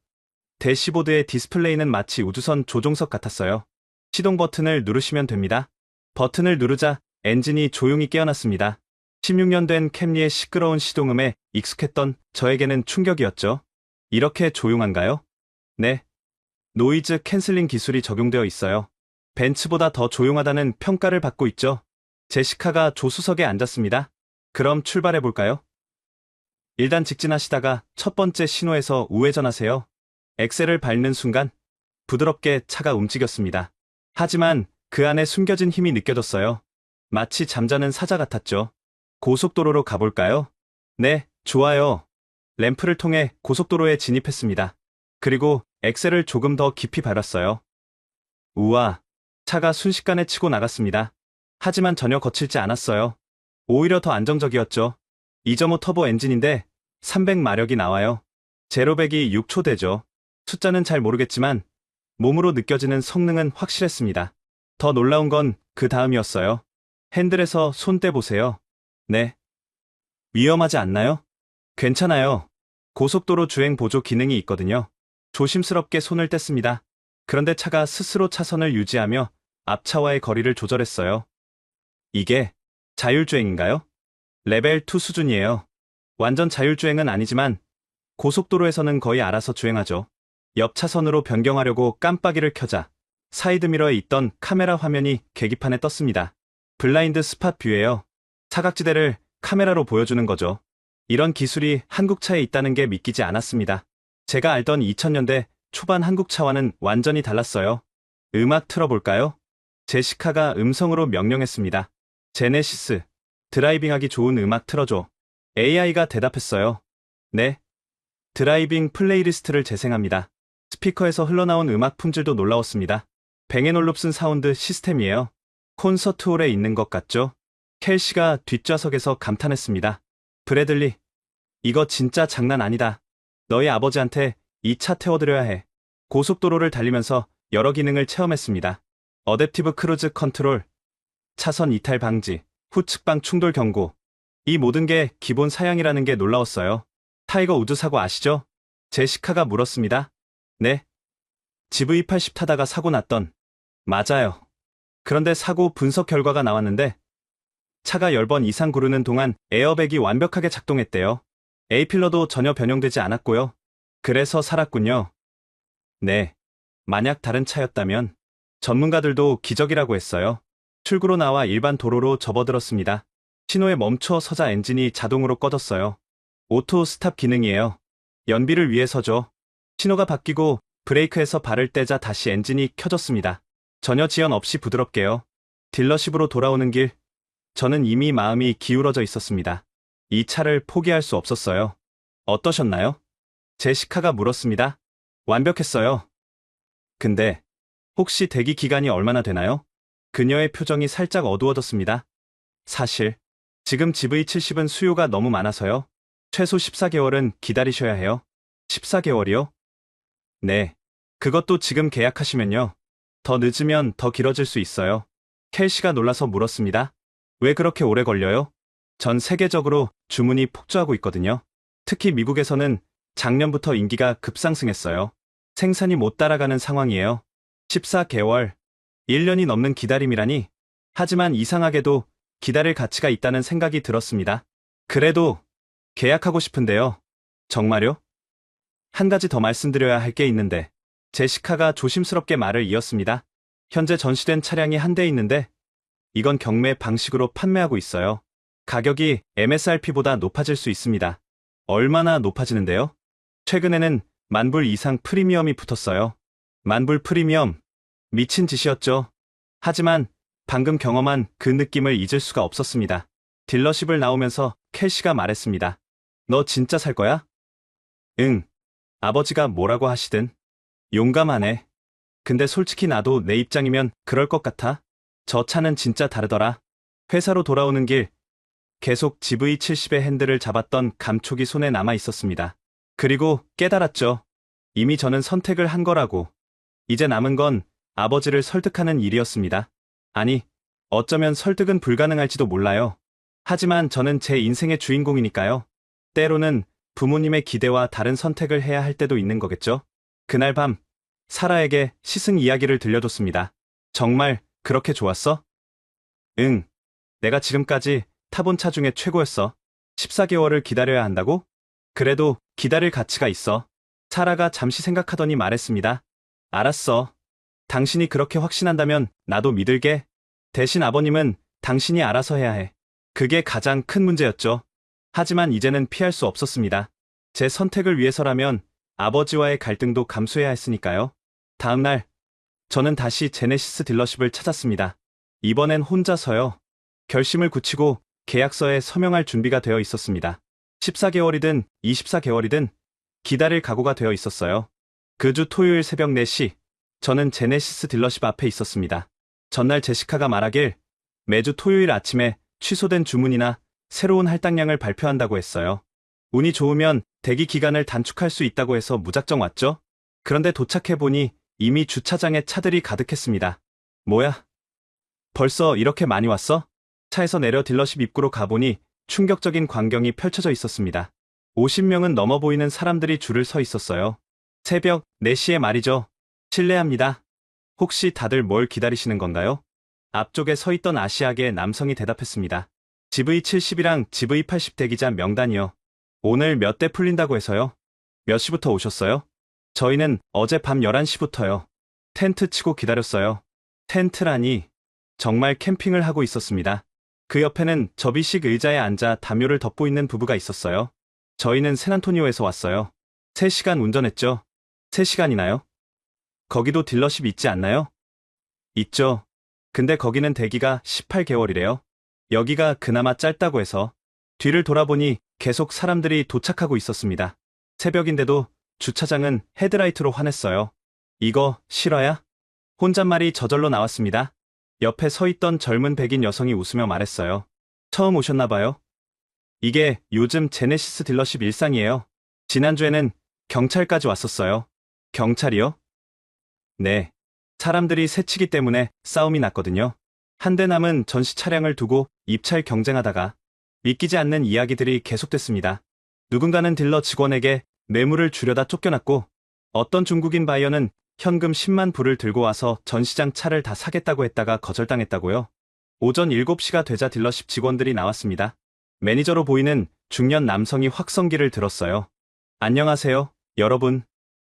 대시보드의 디스플레이는 마치 우주선 조종석 같았어요. 시동 버튼을 누르시면 됩니다. 버튼을 누르자 엔진이 조용히 깨어났습니다. 16년 된 캠리의 시끄러운 시동음에 익숙했던 저에게는 충격이었죠. 이렇게 조용한가요? 네. 노이즈 캔슬링 기술이 적용되어 있어요. 벤츠보다 더 조용하다는 평가를 받고 있죠. 제시카가 조수석에 앉았습니다. 그럼 출발해볼까요? 일단 직진하시다가 첫 번째 신호에서 우회전하세요. 엑셀을 밟는 순간 부드럽게 차가 움직였습니다. 하지만 그 안에 숨겨진 힘이 느껴졌어요. 마치 잠자는 사자 같았죠. 고속도로로 가볼까요? 네, 좋아요. 램프를 통해 고속도로에 진입했습니다. 그리고 엑셀을 조금 더 깊이 밟았어요. 우와, 차가 순식간에 치고 나갔습니다. 하지만 전혀 거칠지 않았어요. 오히려 더 안정적이었죠. 2.5 터보 엔진인데 300마력이 나와요. 제로백이 6초 되죠. 숫자는 잘 모르겠지만 몸으로 느껴지는 성능은 확실했습니다. 더 놀라운 건 그 다음이었어요. 핸들에서 손 떼보세요. 네. 위험하지 않나요? 괜찮아요. 고속도로 주행 보조 기능이 있거든요. 조심스럽게 손을 뗐습니다. 그런데 차가 스스로 차선을 유지하며 앞차와의 거리를 조절했어요. 이게 자율주행인가요? 레벨 2 수준이에요. 완전 자율주행은 아니지만 고속도로에서는 거의 알아서 주행하죠. 옆 차선으로 변경하려고 깜빡이를 켜자 사이드미러에 있던 카메라 화면이 계기판에 떴습니다. 블라인드 스팟 뷰예요. 사각지대를 카메라로 보여주는 거죠. 이런 기술이 한국차에 있다는 게 믿기지 않았습니다. 제가 알던 2000년대 초반 한국차와는 완전히 달랐어요. 음악 틀어볼까요? 제시카가 음성으로 명령했습니다. 제네시스, 드라이빙하기 좋은 음악 틀어줘. AI가 대답했어요. 네. 드라이빙 플레이리스트를 재생합니다. 스피커에서 흘러나온 음악 품질도 놀라웠습니다. 뱅앤올룹슨 사운드 시스템이에요. 콘서트홀에 있는 것 같죠? 켈시가 뒷좌석에서 감탄했습니다. 브래들리, 이거 진짜 장난 아니다. 너희 아버지한테 이 차 태워드려야 해. 고속도로를 달리면서 여러 기능을 체험했습니다. 어댑티브 크루즈 컨트롤, 차선 이탈 방지, 후측방 충돌 경고. 이 모든 게 기본 사양이라는 게 놀라웠어요. 타이거 우드 사고 아시죠? 제시카가 물었습니다. 네. GV80 타다가 사고 났던. 맞아요. 그런데 사고 분석 결과가 나왔는데 차가 10번 이상 구르는 동안 에어백이 완벽하게 작동했대요. A필러도 전혀 변형되지 않았고요. 그래서 살았군요. 네. 만약 다른 차였다면 전문가들도 기적이라고 했어요. 출구로 나와 일반 도로로 접어들었습니다. 신호에 멈춰 서자 엔진이 자동으로 꺼졌어요. 오토 스탑 기능이에요. 연비를 위해서죠. 신호가 바뀌고 브레이크에서 발을 떼자 다시 엔진이 켜졌습니다. 전혀 지연 없이 부드럽게요. 딜러십으로 돌아오는 길, 저는 이미 마음이 기울어져 있었습니다. 이 차를 포기할 수 없었어요. 어떠셨나요? 제시카가 물었습니다. 완벽했어요. 근데 혹시 대기 기간이 얼마나 되나요? 그녀의 표정이 살짝 어두워졌습니다. 사실 지금 GV70은 수요가 너무 많아서요. 최소 14개월은 기다리셔야 해요. 14개월이요? 네. 그것도 지금 계약하시면요. 더 늦으면 더 길어질 수 있어요. 켈시가 놀라서 물었습니다. 왜 그렇게 오래 걸려요? 전 세계적으로 주문이 폭주하고 있거든요. 특히 미국에서는 작년부터 인기가 급상승했어요. 생산이 못 따라가는 상황이에요. 14개월, 1년이 넘는 기다림이라니. 하지만 이상하게도 기다릴 가치가 있다는 생각이 들었습니다. 그래도 계약하고 싶은데요. 정말요? 한 가지 더 말씀드려야 할 게 있는데. 제시카가 조심스럽게 말을 이었습니다. 현재 전시된 차량이 한 대 있는데 이건 경매 방식으로 판매하고 있어요. 가격이 MSRP보다 높아질 수 있습니다. 얼마나 높아지는데요? 최근에는 10,000불 이상 프리미엄이 붙었어요. 10,000불 프리미엄. 미친 짓이었죠. 하지만 방금 경험한 그 느낌을 잊을 수가 없었습니다. 딜러십을 나오면서 켈시가 말했습니다. 너 진짜 살 거야? 응. 아버지가 뭐라고 하시든. 용감하네. 근데 솔직히 나도 내 입장이면 그럴 것 같아. 저 차는 진짜 다르더라. 회사로 돌아오는 길, 계속 GV70의 핸들을 잡았던 감촉이 손에 남아 있었습니다. 그리고 깨달았죠. 이미 저는 선택을 한 거라고. 이제 남은 건 아버지를 설득하는 일이었습니다. 아니, 어쩌면 설득은 불가능할지도 몰라요. 하지만 저는 제 인생의 주인공이니까요. 때로는 부모님의 기대와 다른 선택을 해야 할 때도 있는 거겠죠? 그날 밤, 사라에게 시승 이야기를 들려줬습니다. 정말 그렇게 좋았어? 응. 내가 지금까지 타본 차 중에 최고였어. 14개월을 기다려야 한다고? 그래도 기다릴 가치가 있어. 사라가 잠시 생각하더니 말했습니다. 알았어. 당신이 그렇게 확신한다면 나도 믿을게. 대신 아버님은 당신이 알아서 해야 해. 그게 가장 큰 문제였죠. 하지만 이제는 피할 수 없었습니다. 제 선택을 위해서라면 아버지와의 갈등도 감수해야 했으니까요. 다음 날, 저는 다시 제네시스 딜러십을 찾았습니다. 이번엔 혼자서요. 결심을 굳히고 계약서에 서명할 준비가 되어 있었습니다. 14개월이든 24개월이든 기다릴 각오가 되어 있었어요. 그 주 토요일 새벽 4시, 저는 제네시스 딜러십 앞에 있었습니다. 전날 제시카가 말하길 매주 토요일 아침에 취소된 주문이나 새로운 할당량을 발표한다고 했어요. 운이 좋으면 대기 기간을 단축할 수 있다고 해서 무작정 왔죠. 그런데 도착해보니 이미 주차장에 차들이 가득했습니다. 뭐야? 벌써 이렇게 많이 왔어? 차에서 내려 딜러십 입구로 가보니 충격적인 광경이 펼쳐져 있었습니다. 50명은 넘어 보이는 사람들이 줄을 서 있었어요. 새벽 4시에 말이죠. 실례합니다. 혹시 다들 뭘 기다리시는 건가요? 앞쪽에 서 있던 아시아계 남성이 대답했습니다. GV70이랑 GV80 대기자 명단이요. 오늘 몇 대 풀린다고 해서요. 몇 시부터 오셨어요? 저희는 어젯밤 11시부터요. 텐트 치고 기다렸어요. 텐트라니 정말 캠핑을 하고 있었습니다. 그 옆에는 접이식 의자에 앉아 담요를 덮고 있는 부부가 있었어요. 저희는 샌안토니오에서 왔어요. 3시간 운전했죠. 3시간이나요? 거기도 딜러십 있지 않나요? 있죠. 근데 거기는 대기가 18개월이래요. 여기가 그나마 짧다고 해서. 뒤를 돌아보니 계속 사람들이 도착하고 있었습니다. 새벽인데도 주차장은 헤드라이트로 환했어요. 이거 실화야? 혼잣말이 저절로 나왔습니다. 옆에 서 있던 젊은 백인 여성이 웃으며 말했어요. 처음 오셨나봐요. 이게 요즘 제네시스 딜러십 일상이에요. 지난주에는 경찰까지 왔었어요. 경찰이요? 네. 사람들이 새치기 때문에 싸움이 났거든요. 한 대 남은 전시 차량을 두고 입찰 경쟁하다가 믿기지 않는 이야기들이 계속됐습니다. 누군가는 딜러 직원에게 뇌물을 주려다 쫓겨났고 어떤 중국인 바이어는 현금 10만 불을 들고 와서 전시장 차를 다 사겠다고 했다가 거절당했다고요. 오전 7시가 되자 딜러십 직원들이 나왔습니다. 매니저로 보이는 중년 남성이 확성기를 들었어요. 안녕하세요, 여러분.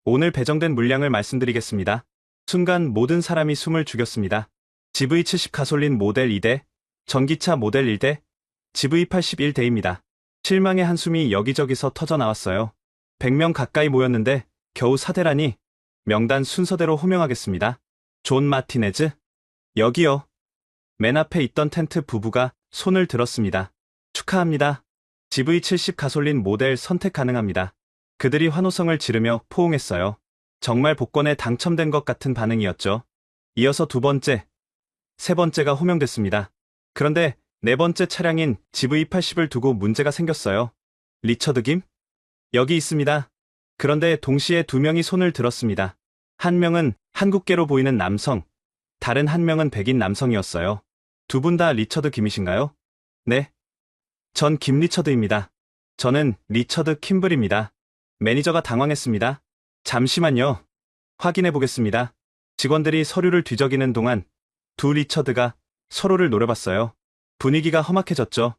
오늘 배정된 물량을 말씀드리겠습니다. 순간 모든 사람이 숨을 죽였습니다. GV70 가솔린 모델 2대, 전기차 모델 1대, GV80 1대입니다. 실망의 한숨이 여기저기서 터져나왔어요. 100명 가까이 모였는데 겨우 4대라니. 명단 순서대로 호명하겠습니다. 존 마티네즈? 여기요. 맨 앞에 있던 텐트 부부가 손을 들었습니다. 축하합니다. GV70 가솔린 모델 선택 가능합니다. 그들이 환호성을 지르며 포옹했어요. 정말 복권에 당첨된 것 같은 반응이었죠. 이어서 두 번째, 세 번째가 호명됐습니다. 그런데 네 번째 차량인 GV80을 두고 문제가 생겼어요. 리처드 김? 여기 있습니다. 그런데 동시에 두 명이 손을 들었습니다. 한 명은 한국계로 보이는 남성, 다른 한 명은 백인 남성이었어요. 두 분 다 리처드 김이신가요? 네. 전 김 리처드입니다. 저는 리처드 킴블입니다. 매니저가 당황했습니다. 잠시만요. 확인해 보겠습니다. 직원들이 서류를 뒤적이는 동안 두 리처드가 서로를 노려봤어요. 분위기가 험악해졌죠.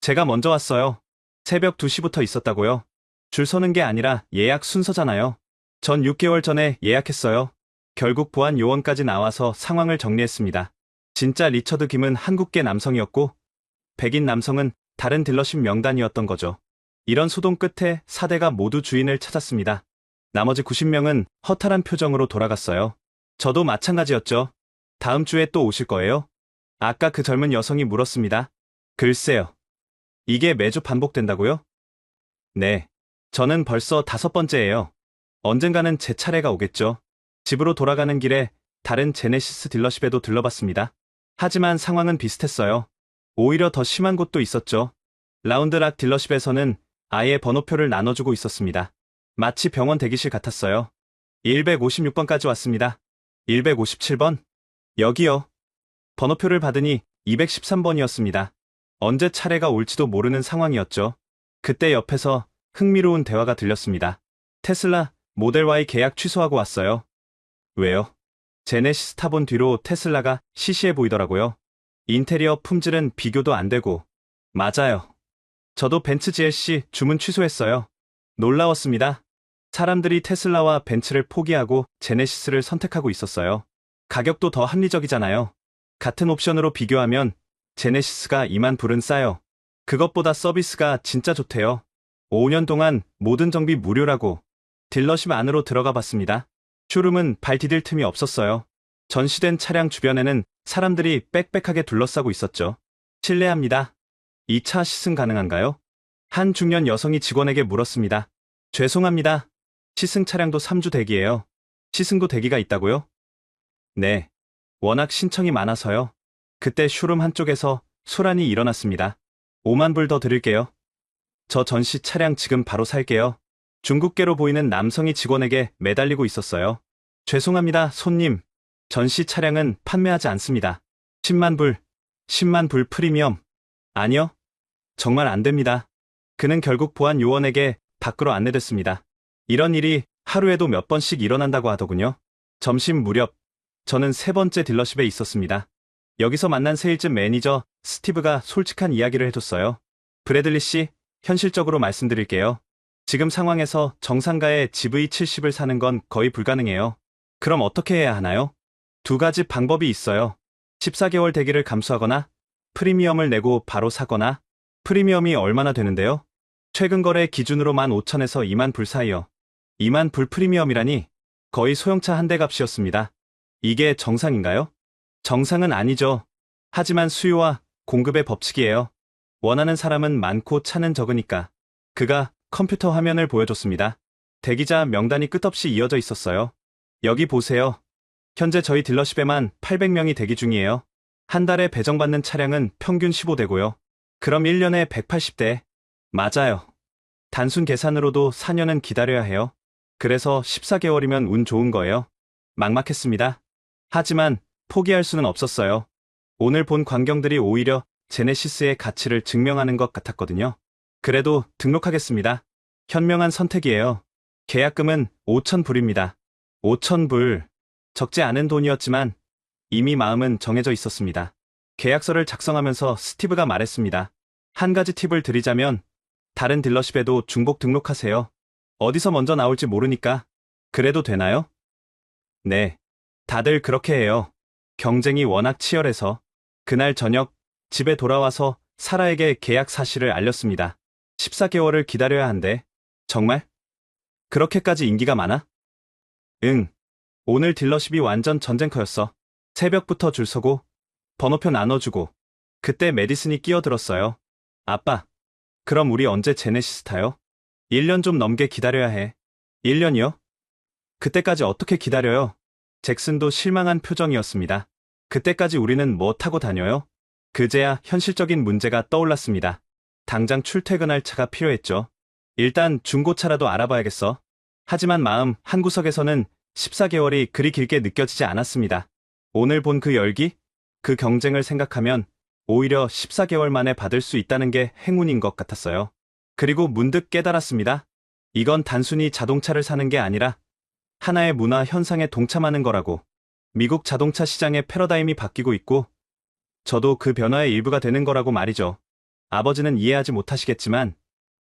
제가 먼저 왔어요. 새벽 2시부터 있었다고요. 줄 서는 게 아니라 예약 순서잖아요. 전 6개월 전에 예약했어요. 결국 보안 요원까지 나와서 상황을 정리했습니다. 진짜 리처드 김은 한국계 남성이었고 백인 남성은 다른 딜러십 명단이었던 거죠. 이런 소동 끝에 4대가 모두 주인을 찾았습니다. 나머지 90명은 허탈한 표정으로 돌아갔어요. 저도 마찬가지였죠. 다음 주에 또 오실 거예요? 아까 그 젊은 여성이 물었습니다. 글쎄요. 이게 매주 반복된다고요? 네. 저는 벌써 5번째예요. 언젠가는 제 차례가 오겠죠. 집으로 돌아가는 길에 다른 제네시스 딜러십에도 들러봤습니다. 하지만 상황은 비슷했어요. 오히려 더 심한 곳도 있었죠. 라운드락 딜러십에서는 아예 번호표를 나눠주고 있었습니다. 마치 병원 대기실 같았어요. 156번까지 왔습니다. 157번? 여기요. 번호표를 받으니 213번이었습니다. 언제 차례가 올지도 모르는 상황이었죠. 그때 옆에서 흥미로운 대화가 들렸습니다. 테슬라 모델 Y 계약 취소하고 왔어요. 왜요? 제네시스 타본 뒤로 테슬라가 시시해 보이더라고요. 인테리어 품질은 비교도 안 되고. 맞아요. 저도 벤츠 GLC 주문 취소했어요. 놀라웠습니다. 사람들이 테슬라와 벤츠를 포기하고 제네시스를 선택하고 있었어요. 가격도 더 합리적이잖아요. 같은 옵션으로 비교하면 제네시스가 2만 불은 싸요. 그것보다 서비스가 진짜 좋대요. 5년 동안 모든 정비 무료라고. 딜러십 안으로 들어가 봤습니다. 쇼룸은 발 디딜 틈이 없었어요. 전시된 차량 주변에는 사람들이 빽빽하게 둘러싸고 있었죠. 실례합니다. 이 차 시승 가능한가요? 한 중년 여성이 직원에게 물었습니다. 죄송합니다. 시승 차량도 3주 대기예요. 시승도 대기가 있다고요? 네. 워낙 신청이 많아서요. 그때 쇼룸 한쪽에서 소란이 일어났습니다. 5만 불 더 드릴게요. 저 전시 차량 지금 바로 살게요. 중국계로 보이는 남성이 직원에게 매달리고 있었어요. 죄송합니다, 손님. 전시 차량은 판매하지 않습니다. 10만 불, 10만 불 프리미엄. 아니요. 정말 안 됩니다. 그는 결국 보안 요원에게 밖으로 안내됐습니다. 이런 일이 하루에도 몇 번씩 일어난다고 하더군요. 점심 무렵, 저는 세 번째 딜러십에 있었습니다. 여기서 만난 세일즈 매니저 스티브가 솔직한 이야기를 해줬어요. 브래들리 씨, 현실적으로 말씀드릴게요. 지금 상황에서 정상가의 GV70을 사는 건 거의 불가능해요. 그럼 어떻게 해야 하나요? 두 가지 방법이 있어요. 14개월 대기를 감수하거나 프리미엄을 내고 바로 사거나. 프리미엄이 얼마나 되는데요? 최근 거래 기준으로 15,000에서 2만 불 사이요. 2만 불 프리미엄이라니 거의 소형차 한 대 값이었습니다. 이게 정상인가요? 정상은 아니죠. 하지만 수요와 공급의 법칙이에요. 원하는 사람은 많고 차는 적으니까. 그가 컴퓨터 화면을 보여줬습니다. 대기자 명단이 끝없이 이어져 있었어요. 여기 보세요. 현재 저희 딜러십에만 800명이 대기 중이에요. 한 달에 배정받는 차량은 평균 15대고요. 그럼 1년에 180대. 맞아요. 단순 계산으로도 4년은 기다려야 해요. 그래서 14개월이면 운 좋은 거예요. 막막했습니다. 하지만 포기할 수는 없었어요. 오늘 본 광경들이 오히려 제네시스의 가치를 증명하는 것 같았거든요. 그래도 등록하겠습니다. 현명한 선택이에요. 계약금은 5,000불입니다. 5,000불. 적지 않은 돈이었지만 이미 마음은 정해져 있었습니다. 계약서를 작성하면서 스티브가 말했습니다. 한 가지 팁을 드리자면 다른 딜러십에도 중복 등록하세요. 어디서 먼저 나올지 모르니까. 그래도 되나요? 네. 다들 그렇게 해요. 경쟁이 워낙 치열해서. 그날 저녁 집에 돌아와서 사라에게 계약 사실을 알렸습니다. 14개월을 기다려야 한대. 정말? 그렇게까지 인기가 많아? 응. 오늘 딜러십이 완전 전쟁터였어. 새벽부터 줄 서고 번호표 나눠주고. 그때 메디슨이 끼어들었어요. 아빠, 그럼 우리 언제 제네시스 타요? 1년 좀 넘게 기다려야 해. 1년이요? 그때까지 어떻게 기다려요? 잭슨도 실망한 표정이었습니다. 그때까지 우리는 뭐 타고 다녀요? 그제야 현실적인 문제가 떠올랐습니다. 당장 출퇴근할 차가 필요했죠. 일단 중고차라도 알아봐야겠어. 하지만 마음 한구석에서는 14개월이 그리 길게 느껴지지 않았습니다. 오늘 본 그 열기? 그 경쟁을 생각하면 오히려 14개월 만에 받을 수 있다는 게 행운인 것 같았어요. 그리고 문득 깨달았습니다. 이건 단순히 자동차를 사는 게 아니라 하나의 문화 현상에 동참하는 거라고. 미국 자동차 시장의 패러다임이 바뀌고 있고 저도 그 변화의 일부가 되는 거라고 말이죠. 아버지는 이해하지 못하시겠지만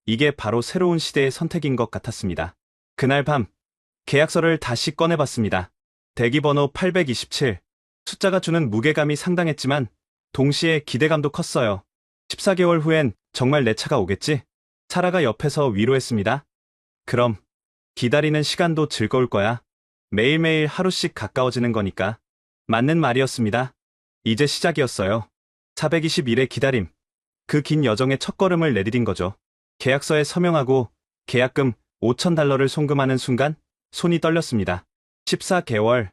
이게 바로 새로운 시대의 선택인 것 같았습니다. 그날 밤 계약서를 다시 꺼내봤습니다. 대기번호 827. 숫자가 주는 무게감이 상당했지만 동시에 기대감도 컸어요. 14개월 후엔 정말 내 차가 오겠지? 사라가 옆에서 위로했습니다. 그럼 기다리는 시간도 즐거울 거야. 매일매일 하루씩 가까워지는 거니까. 맞는 말이었습니다. 이제 시작이었어요. 421의 기다림. 그 긴 여정의 첫걸음을 내디딘 거죠. 계약서에 서명하고 계약금 $5,000를 송금하는 순간 손이 떨렸습니다. 14개월,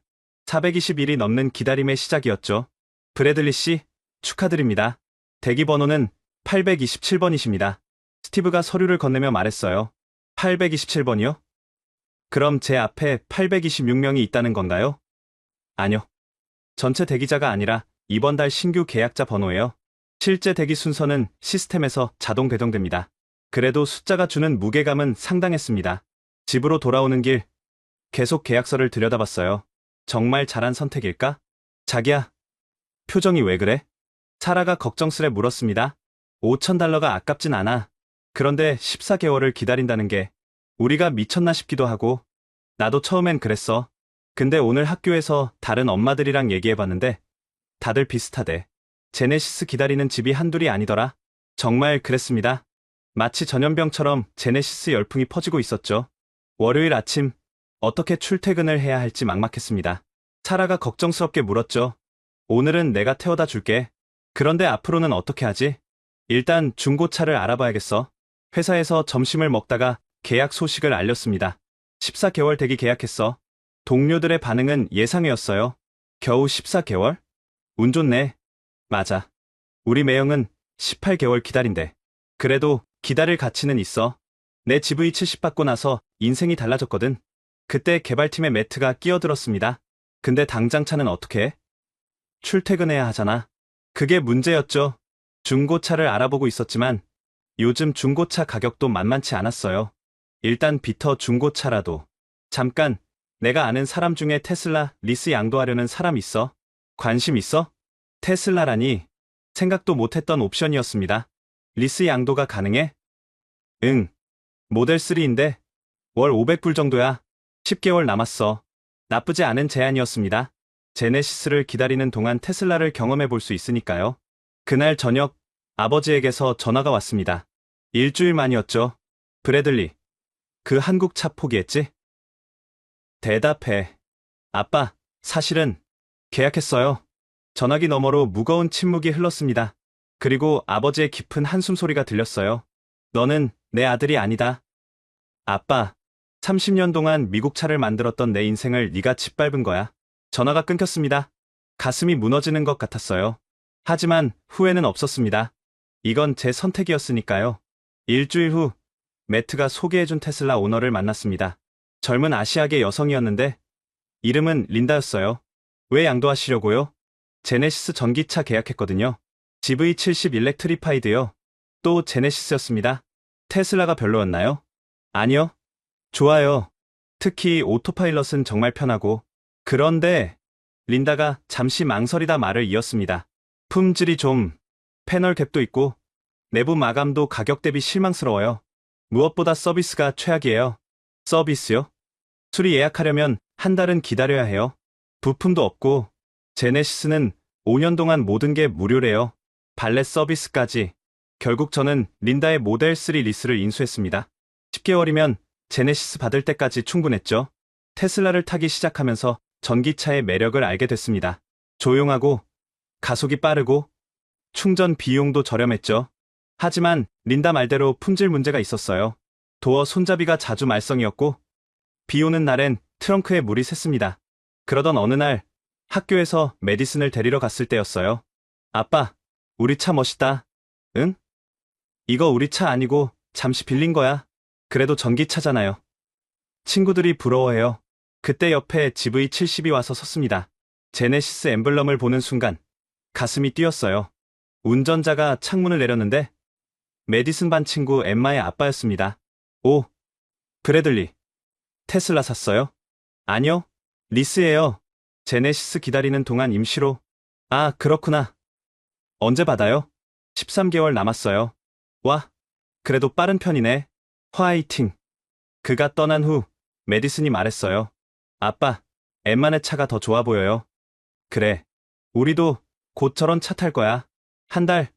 421이 넘는 기다림의 시작이었죠. 브래들리 씨, 축하드립니다. 대기번호는 827번이십니다. 스티브가 서류를 건네며 말했어요. 827번이요? 그럼 제 앞에 826명이 있다는 건가요? 아니요. 전체 대기자가 아니라 이번 달 신규 계약자 번호예요. 실제 대기 순서는 시스템에서 자동 배정됩니다. 그래도 숫자가 주는 무게감은 상당했습니다. 집으로 돌아오는 길, 계속 계약서를 들여다봤어요. 정말 잘한 선택일까? 자기야, 표정이 왜 그래? 사라가 걱정스레 물었습니다. $5,000가 아깝진 않아. 그런데 14개월을 기다린다는 게 우리가 미쳤나 싶기도 하고. 나도 처음엔 그랬어. 근데 오늘 학교에서 다른 엄마들이랑 얘기해봤는데 다들 비슷하대. 제네시스 기다리는 집이 한둘이 아니더라. 정말 그랬습니다. 마치 전염병처럼 제네시스 열풍이 퍼지고 있었죠. 월요일 아침 어떻게 출퇴근을 해야 할지 막막했습니다. 사라가 걱정스럽게 물었죠. 오늘은 내가 태워다 줄게. 그런데 앞으로는 어떻게 하지? 일단 중고차를 알아봐야겠어. 회사에서 점심을 먹다가 계약 소식을 알렸습니다. 14개월 대기 계약했어. 동료들의 반응은 예상외였어요. 겨우 14개월? 운 좋네. 맞아. 우리 매형은 18개월 기다린대. 그래도 기다릴 가치는 있어. 내 GV70 받고 나서 인생이 달라졌거든. 그때 개발팀의 매트가 끼어들었습니다. 근데 당장 차는 어떻게 해? 출퇴근해야 하잖아. 그게 문제였죠. 중고차를 알아보고 있었지만 요즘 중고차 가격도 만만치 않았어요. 일단 비터 중고차라도. 잠깐, 내가 아는 사람 중에 테슬라 리스 양도하려는 사람 있어? 관심 있어? 테슬라라니 생각도 못했던 옵션이었습니다. 리스 양도가 가능해? 응. 모델 3인데 월 500불 정도야. 10개월 남았어. 나쁘지 않은 제안이었습니다. 제네시스를 기다리는 동안 테슬라를 경험해 볼 수 있으니까요. 그날 저녁 아버지에게서 전화가 왔습니다. 일주일 만이었죠. 브래들리, 그 한국 차 포기했지? 대답해. 아빠, 사실은 계약했어요. 전화기 너머로 무거운 침묵이 흘렀습니다. 그리고 아버지의 깊은 한숨 소리가 들렸어요. 너는 내 아들이 아니다. 아빠, 30년 동안 미국 차를 만들었던 내 인생을 네가 짓밟은 거야. 전화가 끊겼습니다. 가슴이 무너지는 것 같았어요. 하지만 후회는 없었습니다. 이건 제 선택이었으니까요. 일주일 후 매트가 소개해준 테슬라 오너를 만났습니다. 젊은 아시아계 여성이었는데 이름은 린다였어요. 왜 양도하시려고요? 제네시스 전기차 계약했거든요. GV70 일렉트리파이드요. 또 제네시스였습니다. 테슬라가 별로였나요? 아니요. 좋아요. 특히 오토파일럿은 정말 편하고. 그런데 린다가 잠시 망설이다 말을 이었습니다. 품질이 좀, 패널 갭도 있고 내부 마감도 가격 대비 실망스러워요. 무엇보다 서비스가 최악이에요. 서비스요? 수리 예약하려면 한 달은 기다려야 해요. 부품도 없고 제네시스는 5년 동안 모든 게 무료래요. 발렛 서비스까지. 결국 저는 린다의 모델 3 리스를 인수했습니다. 10개월이면 제네시스 받을 때까지 충분했죠. 테슬라를 타기 시작하면서 전기차의 매력을 알게 됐습니다. 조용하고 가속이 빠르고 충전 비용도 저렴했죠. 하지만 린다 말대로 품질 문제가 있었어요. 도어 손잡이가 자주 말썽이었고 비 오는 날엔 트렁크에 물이 샜습니다. 그러던 어느 날 학교에서 메디슨을 데리러 갔을 때였어요. 아빠, 우리 차 멋있다. 응? 이거 우리 차 아니고 잠시 빌린 거야. 그래도 전기차잖아요. 친구들이 부러워해요. 그때 옆에 GV70이 와서 섰습니다. 제네시스 엠블럼을 보는 순간 가슴이 뛰었어요. 운전자가 창문을 내렸는데 메디슨 반 친구 엠마의 아빠였습니다. 오, 브래들리. 테슬라 샀어요? 아니요, 리스예요. 제네시스 기다리는 동안 임시로. 아, 그렇구나. 언제 받아요? 13개월 남았어요. 와, 그래도 빠른 편이네. 화이팅. 그가 떠난 후 메디슨이 말했어요. 아빠, 엠마네 차가 더 좋아 보여요. 그래, 우리도 곧 저런 차 탈 거야. 한 달,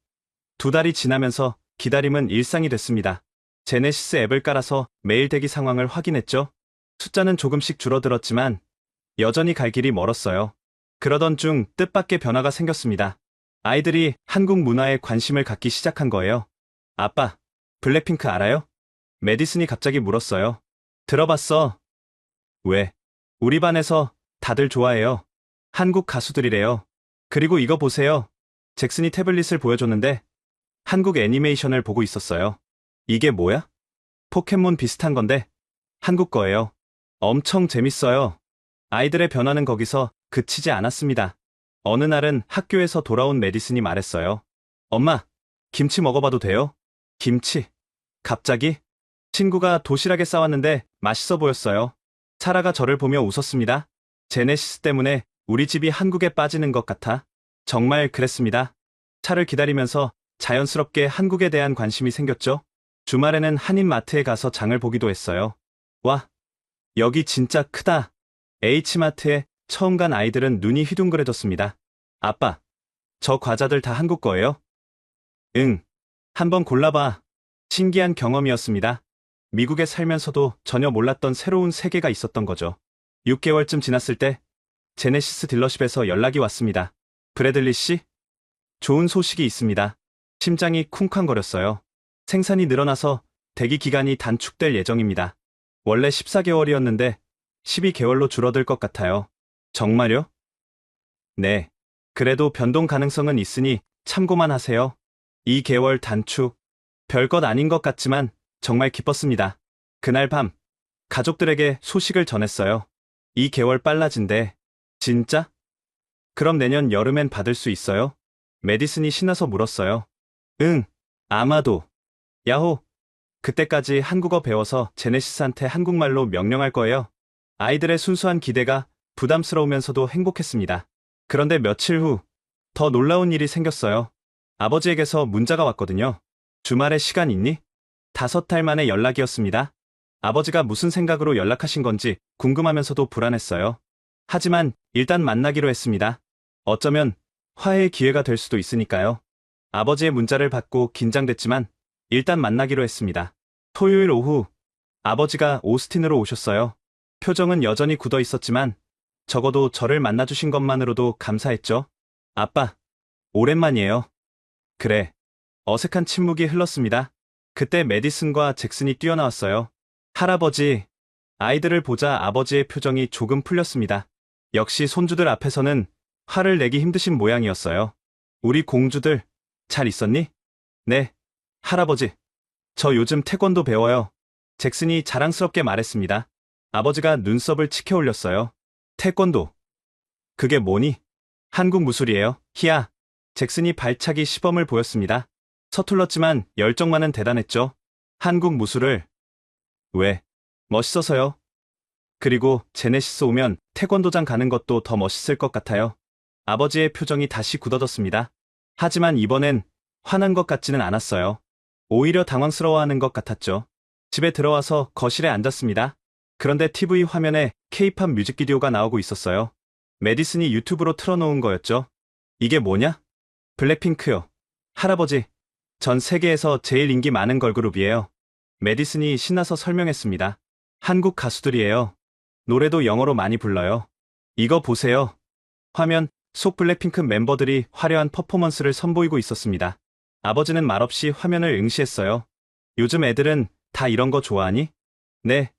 두 달이 지나면서 기다림은 일상이 됐습니다. 제네시스 앱을 깔아서 매일 대기 상황을 확인했죠. 숫자는 조금씩 줄어들었지만 여전히 갈 길이 멀었어요. 그러던 중 뜻밖의 변화가 생겼습니다. 아이들이 한국 문화에 관심을 갖기 시작한 거예요. 아빠, 블랙핑크 알아요? 메디슨이 갑자기 물었어요. 들어봤어. 왜? 우리 반에서 다들 좋아해요. 한국 가수들이래요. 그리고 이거 보세요. 잭슨이 태블릿을 보여줬는데 한국 애니메이션을 보고 있었어요. 이게 뭐야? 포켓몬 비슷한 건데 한국 거예요. 엄청 재밌어요. 아이들의 변화는 거기서 그치지 않았습니다. 어느 날은 학교에서 돌아온 메디슨이 말했어요. 엄마, 김치 먹어봐도 돼요? 김치? 갑자기? 친구가 도시락에 싸왔는데 맛있어 보였어요. 사라가 저를 보며 웃었습니다. 제네시스 때문에 우리 집이 한국에 빠지는 것 같아. 정말 그랬습니다. 차를 기다리면서 자연스럽게 한국에 대한 관심이 생겼죠. 주말에는 한인마트에 가서 장을 보기도 했어요. 와, 여기 진짜 크다. H마트에 처음 간 아이들은 눈이 휘둥그레졌습니다. 아빠, 저 과자들 다 한국 거예요? 응. 한번 골라봐. 신기한 경험이었습니다. 미국에 살면서도 전혀 몰랐던 새로운 세계가 있었던 거죠. 6개월쯤 지났을 때 제네시스 딜러십에서 연락이 왔습니다. 브래들리 씨? 좋은 소식이 있습니다. 심장이 쿵쾅거렸어요. 생산이 늘어나서 대기 기간이 단축될 예정입니다. 원래 14개월이었는데 12개월로 줄어들 것 같아요. 정말요? 네. 그래도 변동 가능성은 있으니 참고만 하세요. 2개월 단축. 별것 아닌 것 같지만 정말 기뻤습니다. 그날 밤 가족들에게 소식을 전했어요. 2개월 빨라진대. 진짜? 그럼 내년 여름엔 받을 수 있어요? 메디슨이 신나서 물었어요. 응, 아마도. 야호. 그때까지 한국어 배워서 제네시스한테 한국말로 명령할 거예요. 아이들의 순수한 기대가 부담스러우면서도 행복했습니다. 그런데 며칠 후 더 놀라운 일이 생겼어요. 아버지에게서 문자가 왔거든요. 주말에 시간 있니? 5달 만에 연락이었습니다. 아버지가 무슨 생각으로 연락하신 건지 궁금하면서도 불안했어요. 하지만 일단 만나기로 했습니다. 어쩌면 화해의 기회가 될 수도 있으니까요. 아버지의 문자를 받고 긴장됐지만 일단 만나기로 했습니다. 토요일 오후 아버지가 오스틴으로 오셨어요. 표정은 여전히 굳어 있었지만 적어도 저를 만나주신 것만으로도 감사했죠. 아빠, 오랜만이에요. 그래. 어색한 침묵이 흘렀습니다. 그때 메디슨과 잭슨이 뛰어나왔어요. 할아버지, 아이들을 보자 아버지의 표정이 조금 풀렸습니다. 역시 손주들 앞에서는 화를 내기 힘드신 모양이었어요. 우리 공주들, 잘 있었니? 네, 할아버지. 저 요즘 태권도 배워요. 잭슨이 자랑스럽게 말했습니다. 아버지가 눈썹을 치켜 올렸어요. 태권도. 그게 뭐니? 한국 무술이에요. 히야. 잭슨이 발차기 시범을 보였습니다. 서툴렀지만 열정만은 대단했죠. 한국 무술을. 왜? 멋있어서요. 그리고 제네시스 오면 태권도장 가는 것도 더 멋있을 것 같아요. 아버지의 표정이 다시 굳어졌습니다. 하지만 이번엔 화난 것 같지는 않았어요. 오히려 당황스러워하는 것 같았죠. 집에 들어와서 거실에 앉았습니다. 그런데 TV 화면에 K-팝 뮤직비디오가 나오고 있었어요. 메디슨이 유튜브로 틀어놓은 거였죠. 이게 뭐냐? 블랙핑크요. 할아버지, 전 세계에서 제일 인기 많은 걸그룹이에요. 메디슨이 신나서 설명했습니다. 한국 가수들이에요. 노래도 영어로 많이 불러요. 이거 보세요. 화면 속 블랙핑크 멤버들이 화려한 퍼포먼스를 선보이고 있었습니다. 아버지는 말없이 화면을 응시했어요. 요즘 애들은 다 이런 거 좋아하니? 네.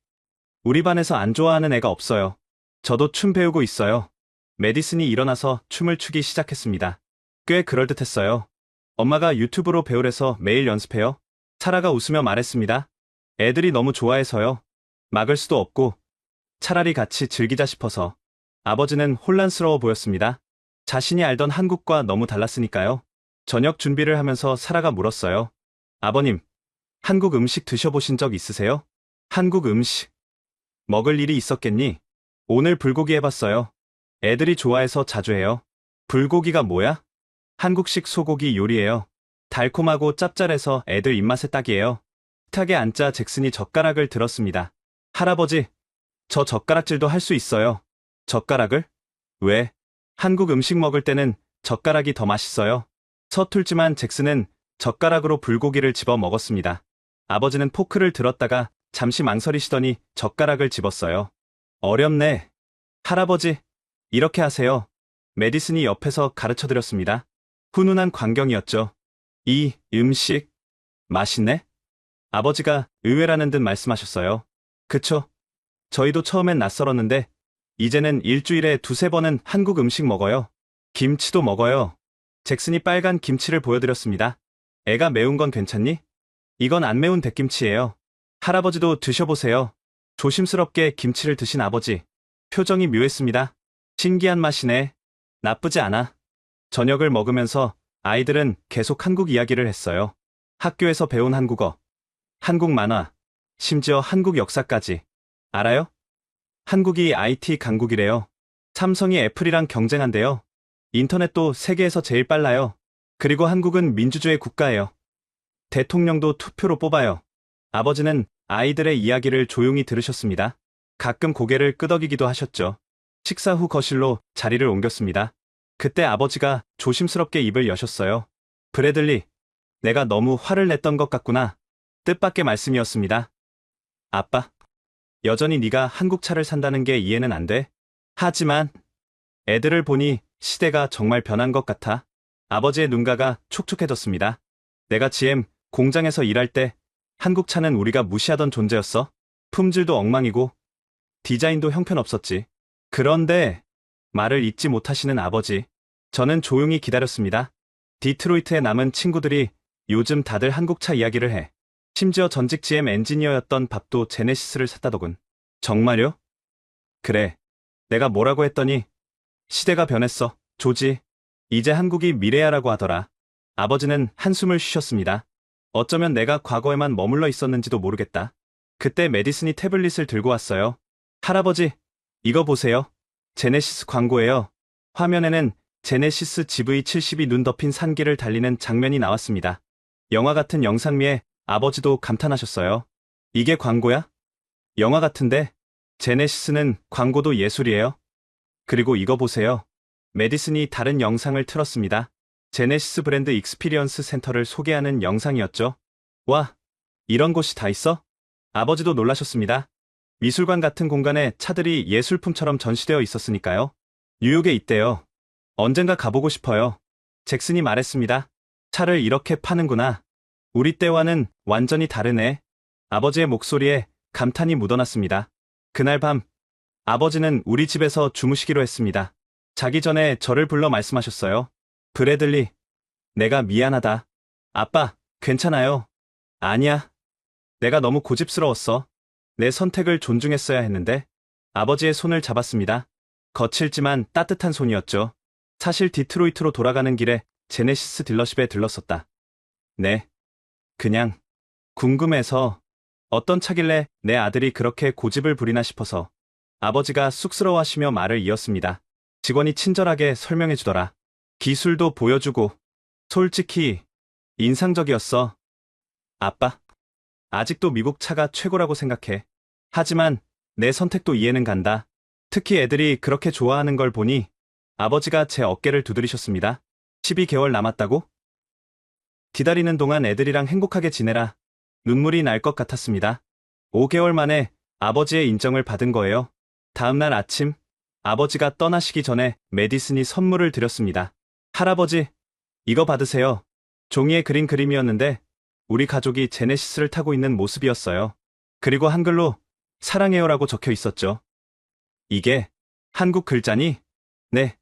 우리 반에서 안 좋아하는 애가 없어요. 저도 춤 배우고 있어요. 메디슨이 일어나서 춤을 추기 시작했습니다. 꽤 그럴듯했어요. 엄마가 유튜브로 배우래서 매일 연습해요. 사라가 웃으며 말했습니다. 애들이 너무 좋아해서요. 막을 수도 없고 차라리 같이 즐기자 싶어서. 아버지는 혼란스러워 보였습니다. 자신이 알던 한국과 너무 달랐으니까요. 저녁 준비를 하면서 사라가 물었어요. 아버님, 한국 음식 드셔보신 적 있으세요? 한국 음식. 먹을 일이 있었겠니? 오늘 불고기 해봤어요. 애들이 좋아해서 자주 해요. 불고기가 뭐야? 한국식 소고기 요리예요. 달콤하고 짭짤해서 애들 입맛에 딱이에요. 식탁에 앉자 잭슨이 젓가락을 들었습니다. 할아버지, 저 젓가락질도 할 수 있어요. 젓가락을? 왜? 한국 음식 먹을 때는 젓가락이 더 맛있어요. 서툴지만 잭슨은 젓가락으로 불고기를 집어 먹었습니다. 아버지는 포크를 들었다가 잠시 망설이시더니 젓가락을 집었어요. 어렵네. 할아버지, 이렇게 하세요. 메디슨이 옆에서 가르쳐드렸습니다. 훈훈한 광경이었죠. 이 음식 맛있네? 아버지가 의외라는 듯 말씀하셨어요. 그쵸? 저희도 처음엔 낯설었는데 이제는 일주일에 2~3번은 한국 음식 먹어요. 김치도 먹어요. 잭슨이 빨간 김치를 보여드렸습니다. 애가 매운 건 괜찮니? 이건 안 매운 백김치예요. 할아버지도 드셔보세요. 조심스럽게 김치를 드신 아버지. 표정이 묘했습니다. 신기한 맛이네. 나쁘지 않아. 저녁을 먹으면서 아이들은 계속 한국 이야기를 했어요. 학교에서 배운 한국어, 한국 만화, 심지어 한국 역사까지. 알아요? 한국이 IT 강국이래요. 삼성이 애플이랑 경쟁한대요. 인터넷도 세계에서 제일 빨라요. 그리고 한국은 민주주의 국가예요. 대통령도 투표로 뽑아요. 아버지는 아이들의 이야기를 조용히 들으셨습니다. 가끔 고개를 끄덕이기도 하셨죠. 식사 후 거실로 자리를 옮겼습니다. 그때 아버지가 조심스럽게 입을 여셨어요. 브래들리, 내가 너무 화를 냈던 것 같구나. 뜻밖의 말씀이었습니다. 아빠, 여전히 네가 한국 차를 산다는 게 이해는 안 돼. 하지만 애들을 보니 시대가 정말 변한 것 같아. 아버지의 눈가가 촉촉해졌습니다. 내가 GM 공장에서 일할 때 한국 차는 우리가 무시하던 존재였어. 품질도 엉망이고 디자인도 형편없었지. 그런데 말을 잊지 못하시는 아버지. 저는 조용히 기다렸습니다. 디트로이트에 남은 친구들이 요즘 다들 한국차 이야기를 해. 심지어 전직 GM 엔지니어였던 밥도 제네시스를 샀다더군. 정말요? 그래. 내가 뭐라고 했더니 시대가 변했어. 조지. 이제 한국이 미래야라고 하더라. 아버지는 한숨을 쉬셨습니다. 어쩌면 내가 과거에만 머물러 있었는지도 모르겠다. 그때 메디슨이 태블릿을 들고 왔어요. 할아버지, 이거 보세요. 제네시스 광고예요. 화면에는 제네시스 GV70이 눈 덮인 산길을 달리는 장면이 나왔습니다. 영화 같은 영상미에 아버지도 감탄하셨어요. 이게 광고야? 영화 같은데? 제네시스는 광고도 예술이에요. 그리고 이거 보세요. 메디슨이 다른 영상을 틀었습니다. 제네시스 브랜드 익스피리언스 센터를 소개하는 영상이었죠. 와, 이런 곳이 다 있어? 아버지도 놀라셨습니다. 미술관 같은 공간에 차들이 예술품처럼 전시되어 있었으니까요. 뉴욕에 있대요. 언젠가 가보고 싶어요. 잭슨이 말했습니다. 차를 이렇게 파는구나. 우리 때와는 완전히 다르네. 아버지의 목소리에 감탄이 묻어났습니다. 그날 밤, 아버지는 우리 집에서 주무시기로 했습니다. 자기 전에 저를 불러 말씀하셨어요. 브래들리, 내가 미안하다. 아빠, 괜찮아요. 아니야. 내가 너무 고집스러웠어. 내 선택을 존중했어야 했는데. 아버지의 손을 잡았습니다. 거칠지만 따뜻한 손이었죠. 사실 디트로이트로 돌아가는 길에 제네시스 딜러십에 들렀었다. 네. 그냥 궁금해서 어떤 차길래 내 아들이 그렇게 고집을 부리나 싶어서. 아버지가 쑥스러워하시며 말을 이었습니다. 직원이 친절하게 설명해주더라. 기술도 보여주고 솔직히 인상적이었어. 아빠, 아직도 미국 차가 최고라고 생각해. 하지만 내 선택도 이해는 간다. 특히 애들이 그렇게 좋아하는 걸 보니. 아버지가 제 어깨를 두드리셨습니다. 12개월 남았다고? 기다리는 동안 애들이랑 행복하게 지내라. 눈물이 날 것 같았습니다. 5개월 만에 아버지의 인정을 받은 거예요. 다음날 아침, 아버지가 떠나시기 전에 메디슨이 선물을 드렸습니다. 할아버지, 이거 받으세요. 종이에 그린 그림이었는데 우리 가족이 제네시스를 타고 있는 모습이었어요. 그리고 한글로 사랑해요라고 적혀 있었죠. 이게 한국 글자니? 네.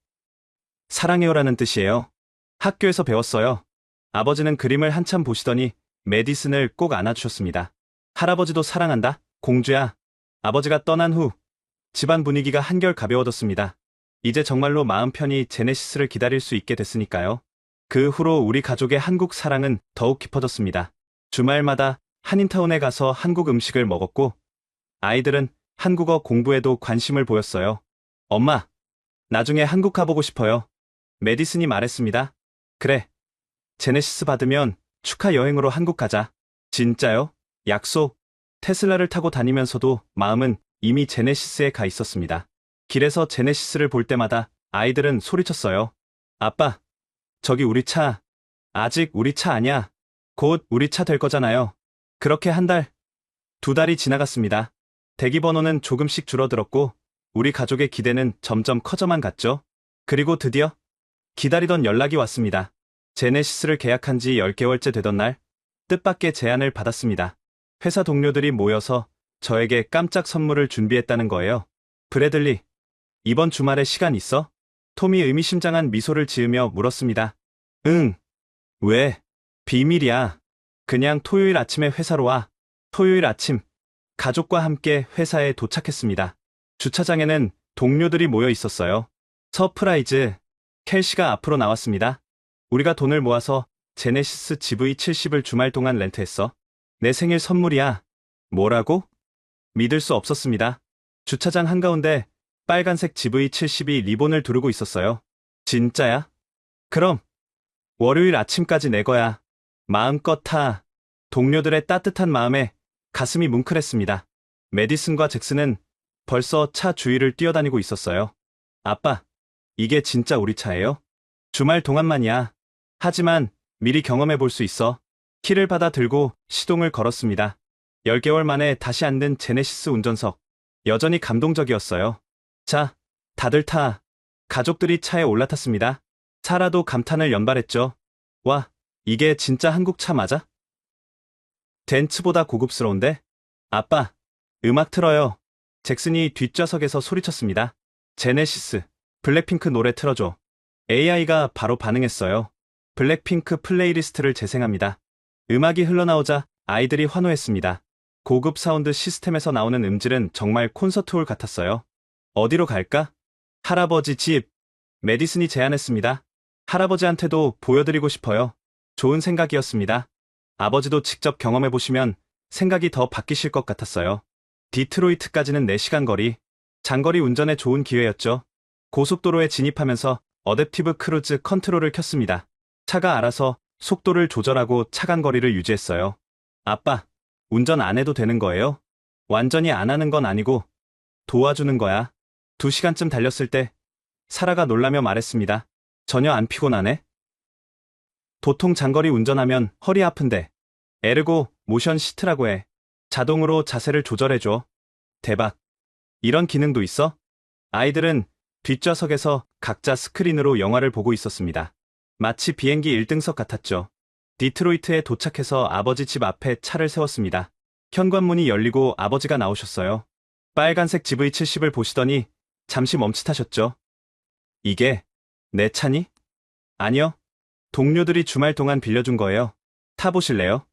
사랑해요라는 뜻이에요. 학교에서 배웠어요. 아버지는 그림을 한참 보시더니 메디슨을 꼭 안아주셨습니다. 할아버지도 사랑한다, 공주야. 아버지가 떠난 후 집안 분위기가 한결 가벼워졌습니다. 이제 정말로 마음 편히 제네시스를 기다릴 수 있게 됐으니까요. 그 후로 우리 가족의 한국 사랑은 더욱 깊어졌습니다. 주말마다 한인타운에 가서 한국 음식을 먹었고 아이들은 한국어 공부에도 관심을 보였어요. 엄마, 나중에 한국 가보고 싶어요. 메디슨이 말했습니다. 그래. 제네시스 받으면 축하 여행으로 한국 가자. 진짜요? 약속. 테슬라를 타고 다니면서도 마음은 이미 제네시스에 가 있었습니다. 길에서 제네시스를 볼 때마다 아이들은 소리쳤어요. 아빠, 저기 우리 차. 아직 우리 차 아니야. 곧 우리 차 될 거잖아요. 그렇게 한 달, 2달이 지나갔습니다. 대기번호는 조금씩 줄어들었고 우리 가족의 기대는 점점 커져만 갔죠. 그리고 드디어 기다리던 연락이 왔습니다. 제네시스를 계약한 지 10개월째 되던 날, 뜻밖의 제안을 받았습니다. 회사 동료들이 모여서 저에게 깜짝 선물을 준비했다는 거예요. 브래들리, 이번 주말에 시간 있어? 톰이 의미심장한 미소를 지으며 물었습니다. 응. 왜? 비밀이야. 그냥 토요일 아침에 회사로 와. 토요일 아침, 가족과 함께 회사에 도착했습니다. 주차장에는 동료들이 모여 있었어요. 서프라이즈, 켈시가 앞으로 나왔습니다. 우리가 돈을 모아서 제네시스 GV70을 주말 동안 렌트했어. 내 생일 선물이야. 뭐라고? 믿을 수 없었습니다. 주차장 한가운데 빨간색 GV70이 리본을 두르고 있었어요. 진짜야? 그럼 월요일 아침까지 내 거야. 마음껏 타. 동료들의 따뜻한 마음에 가슴이 뭉클했습니다. 메디슨과 잭슨은 벌써 차 주위를 뛰어다니고 있었어요. 아빠, 이게 진짜 우리 차예요? 주말 동안만이야. 하지만 미리 경험해 볼 수 있어. 키를 받아 들고 시동을 걸었습니다. 10개월 만에 다시 앉는 제네시스 운전석. 여전히 감동적이었어요. 자, 다들 타. 가족들이 차에 올라탔습니다. 사라도 감탄을 연발했죠. 와, 이게 진짜 한국 차 맞아? 덴츠보다 고급스러운데? 아빠, 음악 틀어요. 잭슨이 뒷좌석에서 소리쳤습니다. 제네시스, 블랙핑크 노래 틀어줘. AI가 바로 반응했어요. 블랙핑크 플레이리스트를 재생합니다. 음악이 흘러나오자 아이들이 환호했습니다. 고급 사운드 시스템에서 나오는 음질은 정말 콘서트홀 같았어요. 어디로 갈까? 할아버지 집. 메디슨이 제안했습니다. 할아버지한테도 보여드리고 싶어요. 좋은 생각이었습니다. 아버지도 직접 경험해보시면 생각이 더 바뀌실 것 같았어요. 디트로이트까지는 4시간 거리. 장거리 운전에 좋은 기회였죠. 고속도로에 진입하면서 어댑티브 크루즈 컨트롤을 켰습니다. 차가 알아서 속도를 조절하고 차간 거리를 유지했어요. 아빠, 운전 안 해도 되는 거예요? 완전히 안 하는 건 아니고 도와주는 거야. 2시간쯤 달렸을 때 사라가 놀라며 말했습니다. 전혀 안 피곤하네? 보통 장거리 운전하면 허리 아픈데 에르고 모션 시트라고 해. 자동으로 자세를 조절해줘. 대박. 이런 기능도 있어? 아이들은 뒷좌석에서 각자 스크린으로 영화를 보고 있었습니다. 마치 비행기 1등석 같았죠. 디트로이트에 도착해서 아버지 집 앞에 차를 세웠습니다. 현관문이 열리고 아버지가 나오셨어요. 빨간색 GV70을 보시더니 잠시 멈칫하셨죠. 이게 내 차니? 아니요. 동료들이 주말 동안 빌려준 거예요. 타보실래요?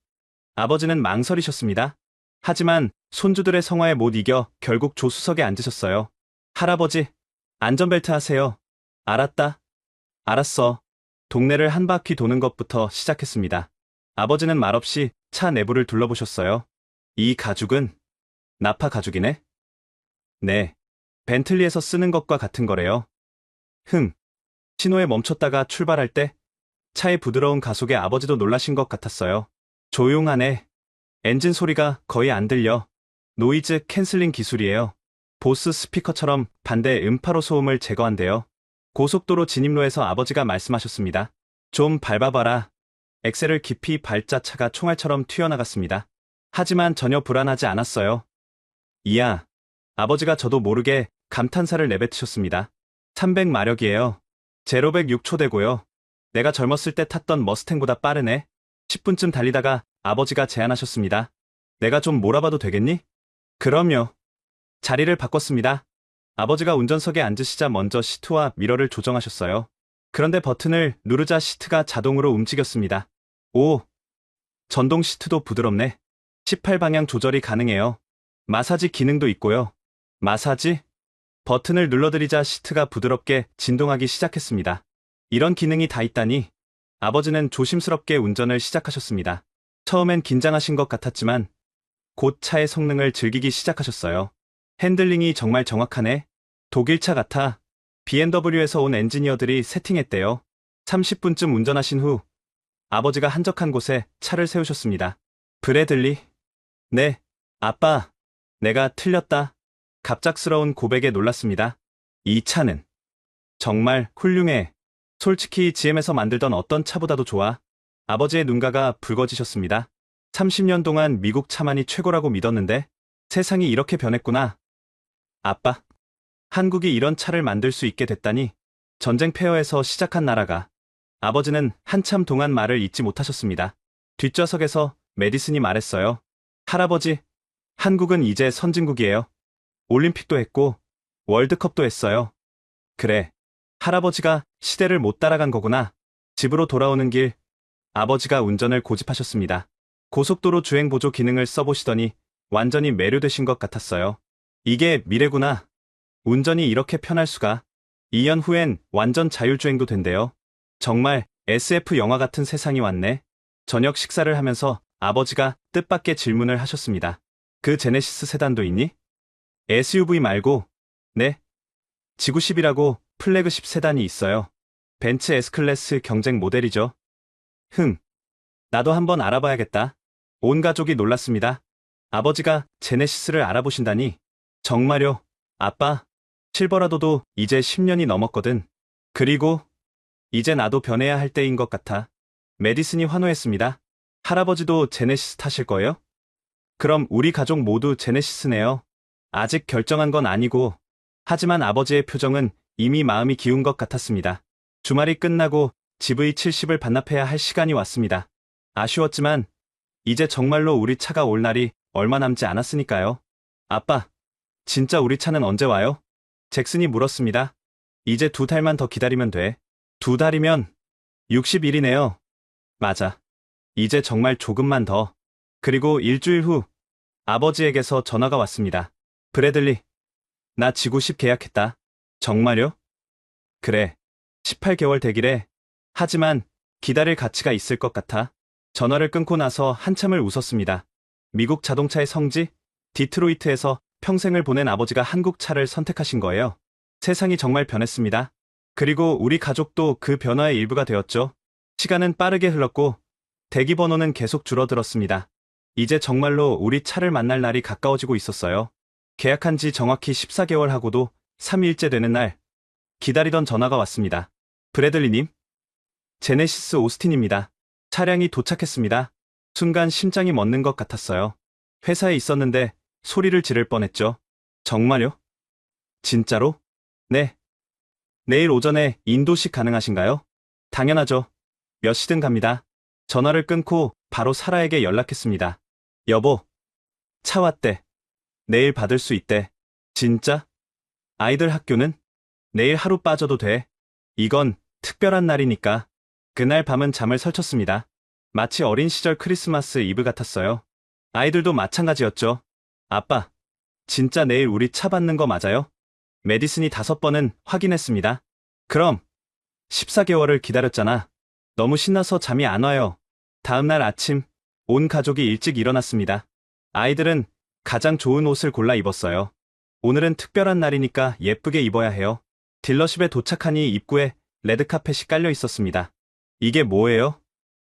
아버지는 망설이셨습니다. 하지만 손주들의 성화에 못 이겨 결국 조수석에 앉으셨어요. 할아버지, 안전벨트 하세요. 알았다. 알았어. 동네를 한 바퀴 도는 것부터 시작했습니다. 아버지는 말없이 차 내부를 둘러보셨어요. 이 가죽은 나파 가죽이네? 네. 벤틀리에서 쓰는 것과 같은 거래요. 신호에 멈췄다가 출발할 때 차의 부드러운 가속에 아버지도 놀라신 것 같았어요. 조용하네. 엔진 소리가 거의 안 들려. 노이즈 캔슬링 기술이에요. 보스 스피커처럼 반대 음파로 소음을 제거한대요. 고속도로 진입로에서 아버지가 말씀하셨습니다. 좀 밟아봐라. 엑셀을 깊이 밟자 차가 총알처럼 튀어나갔습니다. 하지만 전혀 불안하지 않았어요. 이야. 아버지가 저도 모르게 감탄사를 내뱉으셨습니다. 300마력이에요. 제로백 6초 되고요. 내가 젊었을 때 탔던 머스탱보다 빠르네. 10분쯤 달리다가 아버지가 제안하셨습니다. 내가 좀 몰아봐도 되겠니? 그럼요. 자리를 바꿨습니다. 아버지가 운전석에 앉으시자 먼저 시트와 미러를 조정하셨어요. 그런데 버튼을 누르자 시트가 자동으로 움직였습니다. 오! 전동 시트도 부드럽네. 18방향 조절이 가능해요. 마사지 기능도 있고요. 마사지? 버튼을 눌러드리자 시트가 부드럽게 진동하기 시작했습니다. 이런 기능이 다 있다니. 아버지는 조심스럽게 운전을 시작하셨습니다. 처음엔 긴장하신 것 같았지만 곧 차의 성능을 즐기기 시작하셨어요. 핸들링이 정말 정확하네. 독일차 같아. BMW에서 온 엔지니어들이 세팅했대요. 30분쯤 운전하신 후 아버지가 한적한 곳에 차를 세우셨습니다. 브래들리? 네, 아빠. 내가 틀렸다. 갑작스러운 고백에 놀랐습니다. 이 차는 정말 훌륭해. 솔직히 GM에서 만들던 어떤 차보다도 좋아. 아버지의 눈가가 붉어지셨습니다. 30년 동안 미국 차만이 최고라고 믿었는데 세상이 이렇게 변했구나. 아빠, 한국이 이런 차를 만들 수 있게 됐다니. 전쟁 폐허에서 시작한 나라가. 아버지는 한참 동안 말을 잇지 못하셨습니다. 뒷좌석에서 메디슨이 말했어요. 할아버지, 한국은 이제 선진국이에요. 올림픽도 했고 월드컵도 했어요. 그래, 할아버지가 시대를 못 따라간 거구나. 집으로 돌아오는 길, 아버지가 운전을 고집하셨습니다. 고속도로 주행 보조 기능을 써보시더니 완전히 매료되신 것 같았어요. 이게 미래구나. 운전이 이렇게 편할 수가. 2년 후엔 완전 자율주행도 된대요. 정말 SF 영화 같은 세상이 왔네. 저녁 식사를 하면서 아버지가 뜻밖의 질문을 하셨습니다. 그 제네시스 세단도 있니? SUV 말고. 네. 지구10이라고 플래그십 세단이 있어요. 벤츠 S클래스 경쟁 모델이죠. 나도 한번 알아봐야겠다. 온 가족이 놀랐습니다. 아버지가 제네시스를 알아보신다니. 정말요, 아빠. 실버라도도 이제 10년이 넘었거든. 그리고 이제 나도 변해야 할 때인 것 같아. 메디슨이 환호했습니다. 할아버지도 제네시스 타실 거예요? 그럼 우리 가족 모두 제네시스네요. 아직 결정한 건 아니고, 하지만 아버지의 표정은 이미 마음이 기운 것 같았습니다. 주말이 끝나고 GV70을 반납해야 할 시간이 왔습니다. 아쉬웠지만 이제 정말로 우리 차가 올 날이 얼마 남지 않았으니까요. 아빠, 진짜 우리 차는 언제 와요? 잭슨이 물었습니다. 이제 2달만 더 기다리면 돼. 2달이면 60일이네요. 맞아. 이제 정말 조금만 더. 그리고 일주일 후 아버지에게서 전화가 왔습니다. 브래들리, 나 지구10 계약했다. 정말요? 그래. 18개월 되기래. 하지만 기다릴 가치가 있을 것 같아. 전화를 끊고 나서 한참을 웃었습니다. 미국 자동차의 성지, 디트로이트에서 평생을 보낸 아버지가 한국 차를 선택하신 거예요. 세상이 정말 변했습니다. 그리고 우리 가족도 그 변화의 일부가 되었죠. 시간은 빠르게 흘렀고 대기 번호는 계속 줄어들었습니다. 이제 정말로 우리 차를 만날 날이 가까워지고 있었어요. 계약한 지 정확히 14개월 하고도 3일째 되는 날, 기다리던 전화가 왔습니다. 브래들리님, 제네시스 오스틴입니다. 차량이 도착했습니다. 순간 심장이 멎는 것 같았어요. 회사에 있었는데 소리를 지를 뻔했죠. 정말요? 진짜로? 네. 내일 오전에 인도식 가능하신가요? 당연하죠. 몇 시든 갑니다. 전화를 끊고 바로 사라에게 연락했습니다. 여보, 차 왔대. 내일 받을 수 있대. 진짜? 아이들 학교는? 내일 하루 빠져도 돼. 이건 특별한 날이니까. 그날 밤은 잠을 설쳤습니다. 마치 어린 시절 크리스마스 이브 같았어요. 아이들도 마찬가지였죠. 아빠, 진짜 내일 우리 차 받는 거 맞아요? 메디슨이 5번은 확인했습니다. 그럼 14개월을 기다렸잖아. 너무 신나서 잠이 안 와요. 다음날 아침, 온 가족이 일찍 일어났습니다. 아이들은 가장 좋은 옷을 골라 입었어요. 오늘은 특별한 날이니까 예쁘게 입어야 해요. 딜러십에 도착하니 입구에 레드카펫이 깔려 있었습니다. 이게 뭐예요?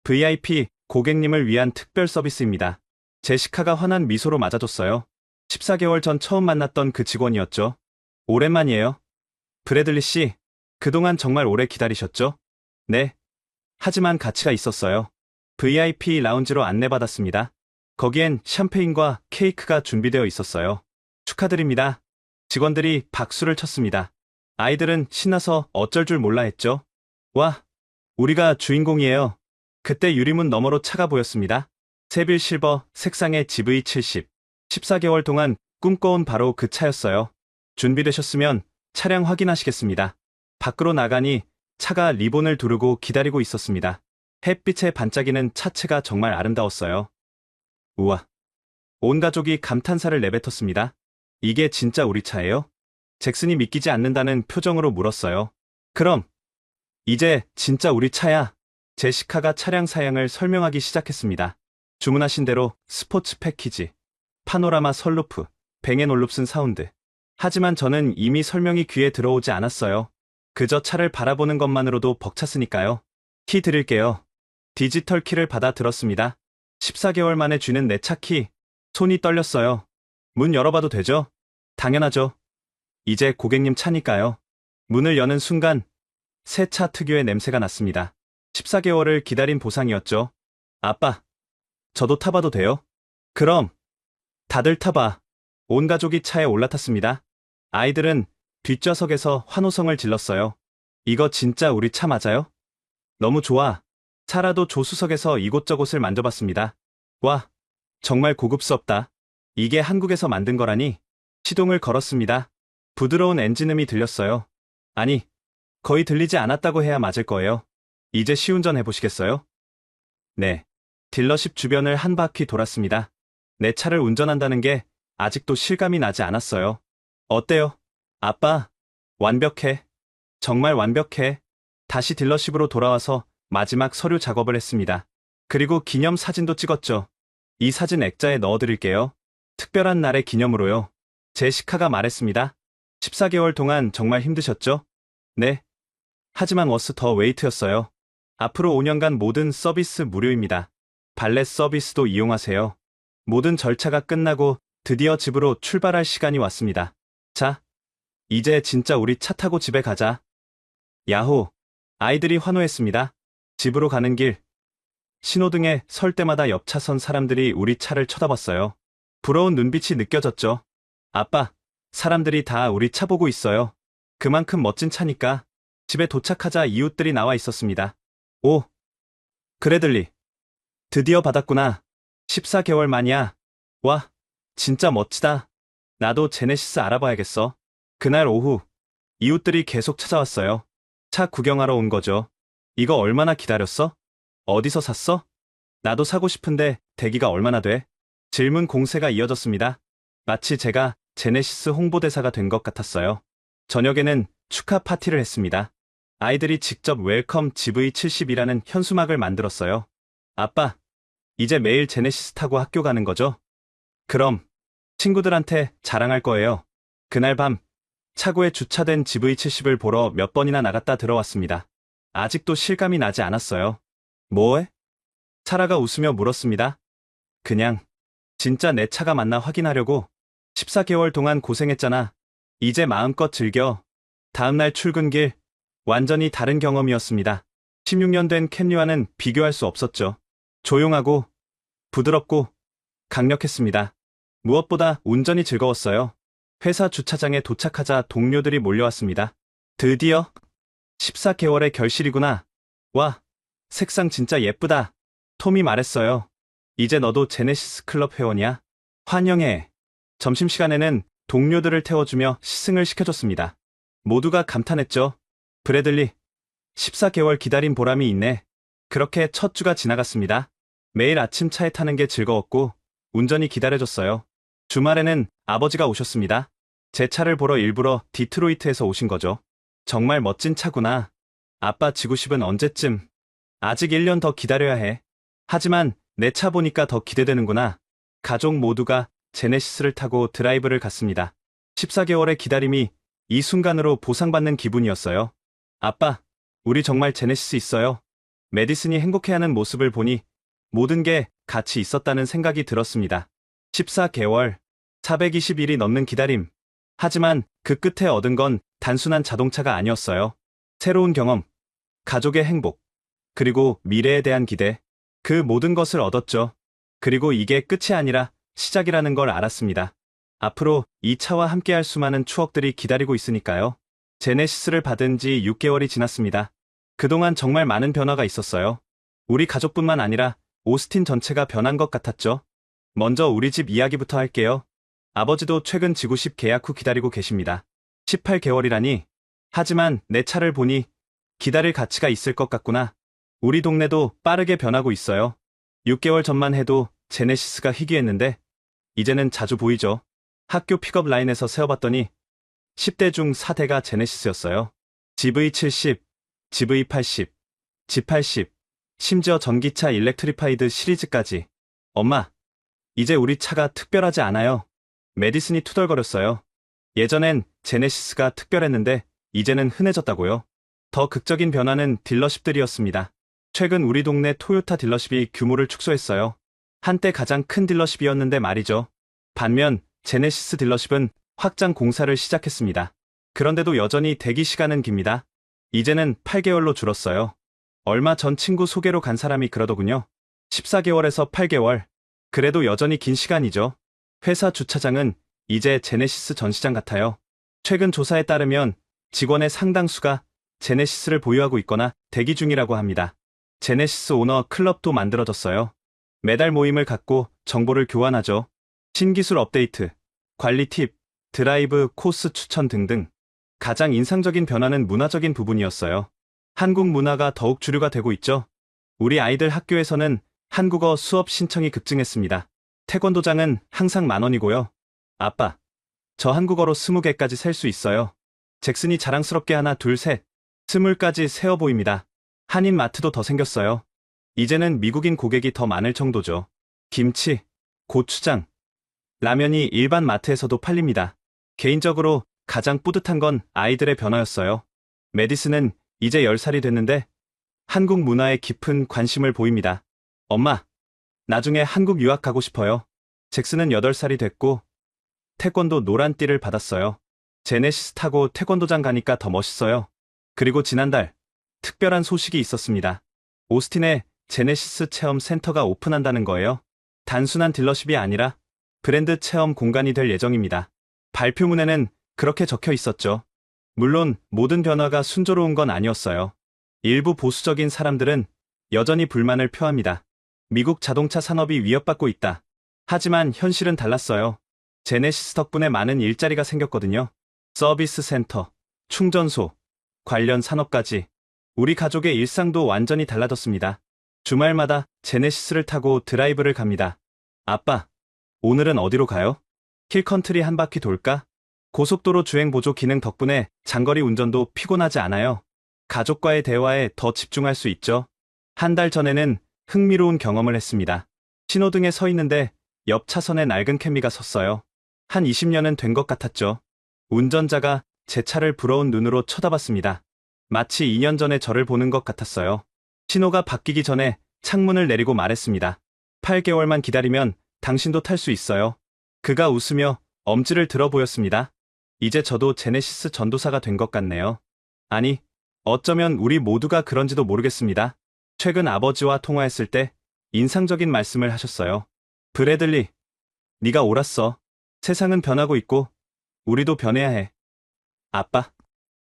VIP 고객님을 위한 특별 서비스입니다. 제시카가 환한 미소로 맞아줬어요. 14개월 전 처음 만났던 그 직원이었죠. 오랜만이에요. 브래들리 씨, 그동안 정말 오래 기다리셨죠? 네. 하지만 가치가 있었어요. VIP 라운지로 안내받았습니다. 거기엔 샴페인과 케이크가 준비되어 있었어요. 축하드립니다. 직원들이 박수를 쳤습니다. 아이들은 신나서 어쩔 줄 몰라 했죠. 와, 우리가 주인공이에요. 그때 유리문 너머로 차가 보였습니다. 세빌 실버 색상의 GV70. 14개월 동안 꿈꿔온 바로 그 차였어요. 준비되셨으면 차량 확인하시겠습니다. 밖으로 나가니 차가 리본을 두르고 기다리고 있었습니다. 햇빛에 반짝이는 차체가 정말 아름다웠어요. 우와. 온 가족이 감탄사를 내뱉었습니다. 이게 진짜 우리 차예요? 잭슨이 믿기지 않는다는 표정으로 물었어요. 그럼 이제 진짜 우리 차야. 제시카가 차량 사양을 설명하기 시작했습니다. 주문하신 대로 스포츠 패키지, 파노라마 선루프, 뱅앤올룹슨 사운드. 하지만 저는 이미 설명이 귀에 들어오지 않았어요. 그저 차를 바라보는 것만으로도 벅찼으니까요. 키 드릴게요. 디지털 키를 받아 들었습니다. 14개월 만에 쥐는 내 차 키. 손이 떨렸어요. 문 열어봐도 되죠? 당연하죠. 이제 고객님 차니까요. 문을 여는 순간 새 차 특유의 냄새가 났습니다. 14개월을 기다린 보상이었죠. 아빠, 저도 타봐도 돼요? 그럼 다들 타봐. 온 가족이 차에 올라탔습니다. 아이들은 뒷좌석에서 환호성을 질렀어요. 이거 진짜 우리 차 맞아요? 너무 좋아. 사라도 조수석에서 이곳저곳을 만져봤습니다. 와, 정말 고급스럽다. 이게 한국에서 만든 거라니. 시동을 걸었습니다. 부드러운 엔진음이 들렸어요. 아니, 거의 들리지 않았다고 해야 맞을 거예요. 이제 시운전 해보시겠어요? 네. 딜러십 주변을 한 바퀴 돌았습니다. 내 차를 운전한다는 게 아직도 실감이 나지 않았어요. 어때요? 아빠, 완벽해. 정말 완벽해. 다시 딜러십으로 돌아와서 마지막 서류 작업을 했습니다. 그리고 기념 사진도 찍었죠. 이 사진 액자에 넣어드릴게요. 특별한 날의 기념으로요. 제시카가 말했습니다. 14개월 동안 정말 힘드셨죠? 네. 하지만 워스 더 웨이트였어요. 앞으로 5년간 모든 서비스 무료입니다. 발렛 서비스도 이용하세요. 모든 절차가 끝나고 드디어 집으로 출발할 시간이 왔습니다. 자, 이제 진짜 우리 차 타고 집에 가자. 야호. 아이들이 환호했습니다. 집으로 가는 길. 신호등에 설 때마다 옆 차선 사람들이 우리 차를 쳐다봤어요. 부러운 눈빛이 느껴졌죠. 아빠, 사람들이 다 우리 차 보고 있어요. 그만큼 멋진 차니까. 집에 도착하자 이웃들이 나와 있었습니다. 오, 그래들리. 드디어 받았구나. 14개월 만이야. 와, 진짜 멋지다. 나도 제네시스 알아봐야겠어. 그날 오후, 이웃들이 계속 찾아왔어요. 차 구경하러 온 거죠. 이거 얼마나 기다렸어? 어디서 샀어? 나도 사고 싶은데 대기가 얼마나 돼? 질문 공세가 이어졌습니다. 마치 제가 제네시스 홍보대사가 된 것 같았어요. 저녁에는 축하 파티를 했습니다. 아이들이 직접 웰컴 GV70이라는 현수막을 만들었어요. 아빠, 이제 매일 제네시스 타고 학교 가는 거죠? 그럼 친구들한테 자랑할 거예요. 그날 밤 차고에 주차된 GV70을 보러 몇 번이나 나갔다 들어왔습니다. 아직도 실감이 나지 않았어요. 뭐해? 사라가 웃으며 물었습니다. 그냥 진짜 내 차가 맞나 확인하려고. 14개월 동안 고생했잖아. 이제 마음껏 즐겨. 다음날 출근길, 완전히 다른 경험이었습니다. 16년 된 캠리와는 비교할 수 없었죠. 조용하고 부드럽고 강력했습니다. 무엇보다 운전이 즐거웠어요. 회사 주차장에 도착하자 동료들이 몰려왔습니다. 드디어 14개월의 결실이구나. 와, 색상 진짜 예쁘다. 톰이 말했어요. 이제 너도 제네시스 클럽 회원이야. 환영해. 점심시간에는 동료들을 태워주며 시승을 시켜줬습니다. 모두가 감탄했죠. 브래들리, 14개월 기다린 보람이 있네. 그렇게 첫 주가 지나갔습니다. 매일 아침 차에 타는 게 즐거웠고 운전이 기다려졌어요. 주말에는 아버지가 오셨습니다. 제 차를 보러 일부러 디트로이트에서 오신 거죠. 정말 멋진 차구나. 아빠 지구십은 언제쯤? 아직 1년 더 기다려야 해. 하지만 내 차 보니까 더 기대되는구나. 가족 모두가 제네시스를 타고 드라이브를 갔습니다. 14개월의 기다림이 이 순간으로 보상받는 기분이었어요. 아빠, 우리 정말 제네시스 있어요. 메디슨이 행복해하는 모습을 보니 모든 게 가치 있었다는 생각이 들었습니다. 14개월, 420일이 넘는 기다림. 하지만 그 끝에 얻은 건 단순한 자동차가 아니었어요. 새로운 경험, 가족의 행복, 그리고 미래에 대한 기대. 그 모든 것을 얻었죠. 그리고 이게 끝이 아니라 시작이라는 걸 알았습니다. 앞으로 이 차와 함께할 수많은 추억들이 기다리고 있으니까요. 제네시스를 받은 지 6개월이 지났습니다. 그동안 정말 많은 변화가 있었어요. 우리 가족뿐만 아니라 오스틴 전체가 변한 것 같았죠. 먼저 우리 집 이야기부터 할게요. 아버지도 최근 지구십 계약 후 기다리고 계십니다. 18개월이라니. 하지만 내 차를 보니 기다릴 가치가 있을 것 같구나. 우리 동네도 빠르게 변하고 있어요. 6개월 전만 해도 제네시스가 희귀했는데 이제는 자주 보이죠. 학교 픽업 라인에서 세어봤더니 10대 중 4대가 제네시스였어요. GV70, GV80, G80, 심지어 전기차 일렉트리파이드 시리즈까지. 엄마, 이제 우리 차가 특별하지 않아요. 메디슨이 투덜거렸어요. 예전엔 제네시스가 특별했는데 이제는 흔해졌다고요. 더 극적인 변화는 딜러십들이었습니다. 최근 우리 동네 토요타 딜러십이 규모를 축소했어요. 한때 가장 큰 딜러십이었는데 말이죠. 반면 제네시스 딜러십은 확장 공사를 시작했습니다. 그런데도 여전히 대기 시간은 깁니다. 이제는 8개월로 줄었어요. 얼마 전 친구 소개로 간 사람이 그러더군요. 14개월에서 8개월. 그래도 여전히 긴 시간이죠. 회사 주차장은 이제 제네시스 전시장 같아요. 최근 조사에 따르면 직원의 상당수가 제네시스를 보유하고 있거나 대기 중이라고 합니다. 제네시스 오너 클럽도 만들어졌어요. 매달 모임을 갖고 정보를 교환하죠. 신기술 업데이트, 관리 팁, 드라이브 코스 추천 등등. 가장 인상적인 변화는 문화적인 부분이었어요. 한국 문화가 더욱 주류가 되고 있죠. 우리 아이들 학교에서는 한국어 수업 신청이 급증했습니다. 태권도장은 항상 10,000원이고요. 아빠, 저 한국어로 20개까지 셀 수 있어요. 잭슨이 자랑스럽게 하나 둘 셋, 20까지 세어 보입니다. 한인 마트도 더 생겼어요. 이제는 미국인 고객이 더 많을 정도죠. 김치, 고추장, 라면이 일반 마트에서도 팔립니다. 개인적으로 가장 뿌듯한 건 아이들의 변화였어요. 메디슨은 이제 10살이 됐는데 한국 문화에 깊은 관심을 보입니다. 엄마, 나중에 한국 유학 가고 싶어요. 잭슨은 8살이 됐고 태권도 노란띠를 받았어요. 제네시스 타고 태권도장 가니까 더 멋있어요. 그리고 지난달 특별한 소식이 있었습니다. 오스틴에 제네시스 체험 센터가 오픈한다는 거예요. 단순한 딜러십이 아니라 브랜드 체험 공간이 될 예정입니다. 발표문에는 그렇게 적혀 있었죠. 물론 모든 변화가 순조로운 건 아니었어요. 일부 보수적인 사람들은 여전히 불만을 표합니다. 미국 자동차 산업이 위협받고 있다. 하지만 현실은 달랐어요. 제네시스 덕분에 많은 일자리가 생겼거든요. 서비스 센터, 충전소, 관련 산업까지 우리 가족의 일상도 완전히 달라졌습니다. 주말마다 제네시스를 타고 드라이브를 갑니다. 아빠, 오늘은 어디로 가요? 힐컨트리 한 바퀴 돌까? 고속도로 주행 보조 기능 덕분에 장거리 운전도 피곤하지 않아요. 가족과의 대화에 더 집중할 수 있죠. 한 달 전에는 흥미로운 경험을 했습니다. 신호등에 서 있는데 옆 차선에 낡은 캠리가 섰어요. 한 20년은 된 것 같았죠. 운전자가 제 차를 부러운 눈으로 쳐다봤습니다. 마치 2년 전에 저를 보는 것 같았어요. 신호가 바뀌기 전에 창문을 내리고 말했습니다. 8개월만 기다리면 당신도 탈 수 있어요. 그가 웃으며 엄지를 들어 보였습니다. 이제 저도 제네시스 전도사가 된 것 같네요. 아니, 어쩌면 우리 모두가 그런지도 모르겠습니다. 최근 아버지와 통화했을 때 인상적인 말씀을 하셨어요. 브래들리, 네가 옳았어. 세상은 변하고 있고 우리도 변해야 해. 아빠,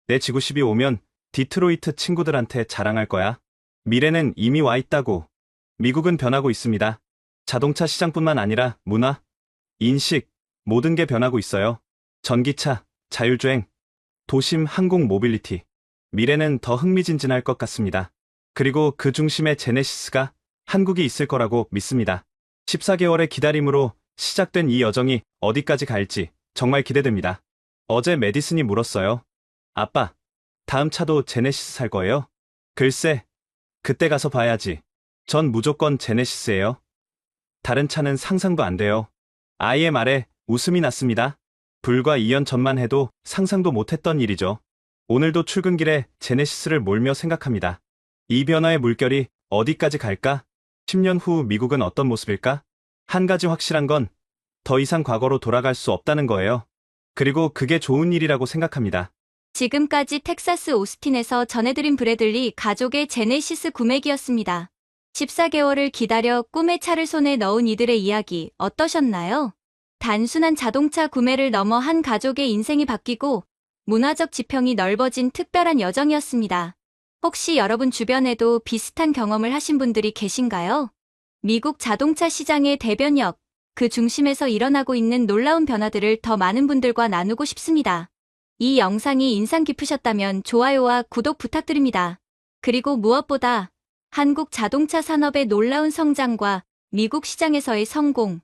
내 지구십이 오면 디트로이트 친구들한테 자랑할 거야. 미래는 이미 와 있다고. 미국은 변하고 있습니다. 자동차 시장뿐만 아니라 문화, 인식, 모든 게 변하고 있어요. 전기차, 자율주행, 도심 항공 모빌리티. 미래는 더 흥미진진할 것 같습니다. 그리고 그 중심에 제네시스가 한국이 있을 거라고 믿습니다. 14개월의 기다림으로 시작된 이 여정이 어디까지 갈지 정말 기대됩니다. 어제 메디슨이 물었어요. 아빠, 다음 차도 제네시스 살 거예요? 글쎄, 그때 가서 봐야지. 전 무조건 제네시스예요. 다른 차는 상상도 안 돼요. 아이의 말에 웃음이 났습니다. 불과 2년 전만 해도 상상도 못했던 일이죠. 오늘도 출근길에 제네시스를 몰며 생각합니다. 이 변화의 물결이 어디까지 갈까? 10년 후 미국은 어떤 모습일까? 한 가지 확실한 건 더 이상 과거로 돌아갈 수 없다는 거예요. 그리고 그게 좋은 일이라고 생각합니다. 지금까지 텍사스 오스틴에서 전해드린 브래들리 가족의 제네시스 구매기였습니다. 14개월을 기다려 꿈의 차를 손에 넣은 이들의 이야기 어떠셨나요? 단순한 자동차 구매를 넘어 한 가족의 인생이 바뀌고 문화적 지평이 넓어진 특별한 여정이었습니다. 혹시 여러분 주변에도 비슷한 경험을 하신 분들이 계신가요? 미국 자동차 시장의 대변역, 그 중심에서 일어나고 있는 놀라운 변화들을 더 많은 분들과 나누고 싶습니다. 이 영상이 인상 깊으셨다면 좋아요와 구독 부탁드립니다. 그리고 무엇보다 한국 자동차 산업의 놀라운 성장과 미국 시장에서의 성공,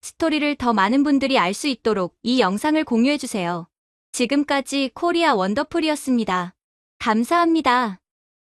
스토리를 더 많은 분들이 알 수 있도록 이 영상을 공유해주세요. 지금까지 코리아 원더풀이었습니다. 감사합니다.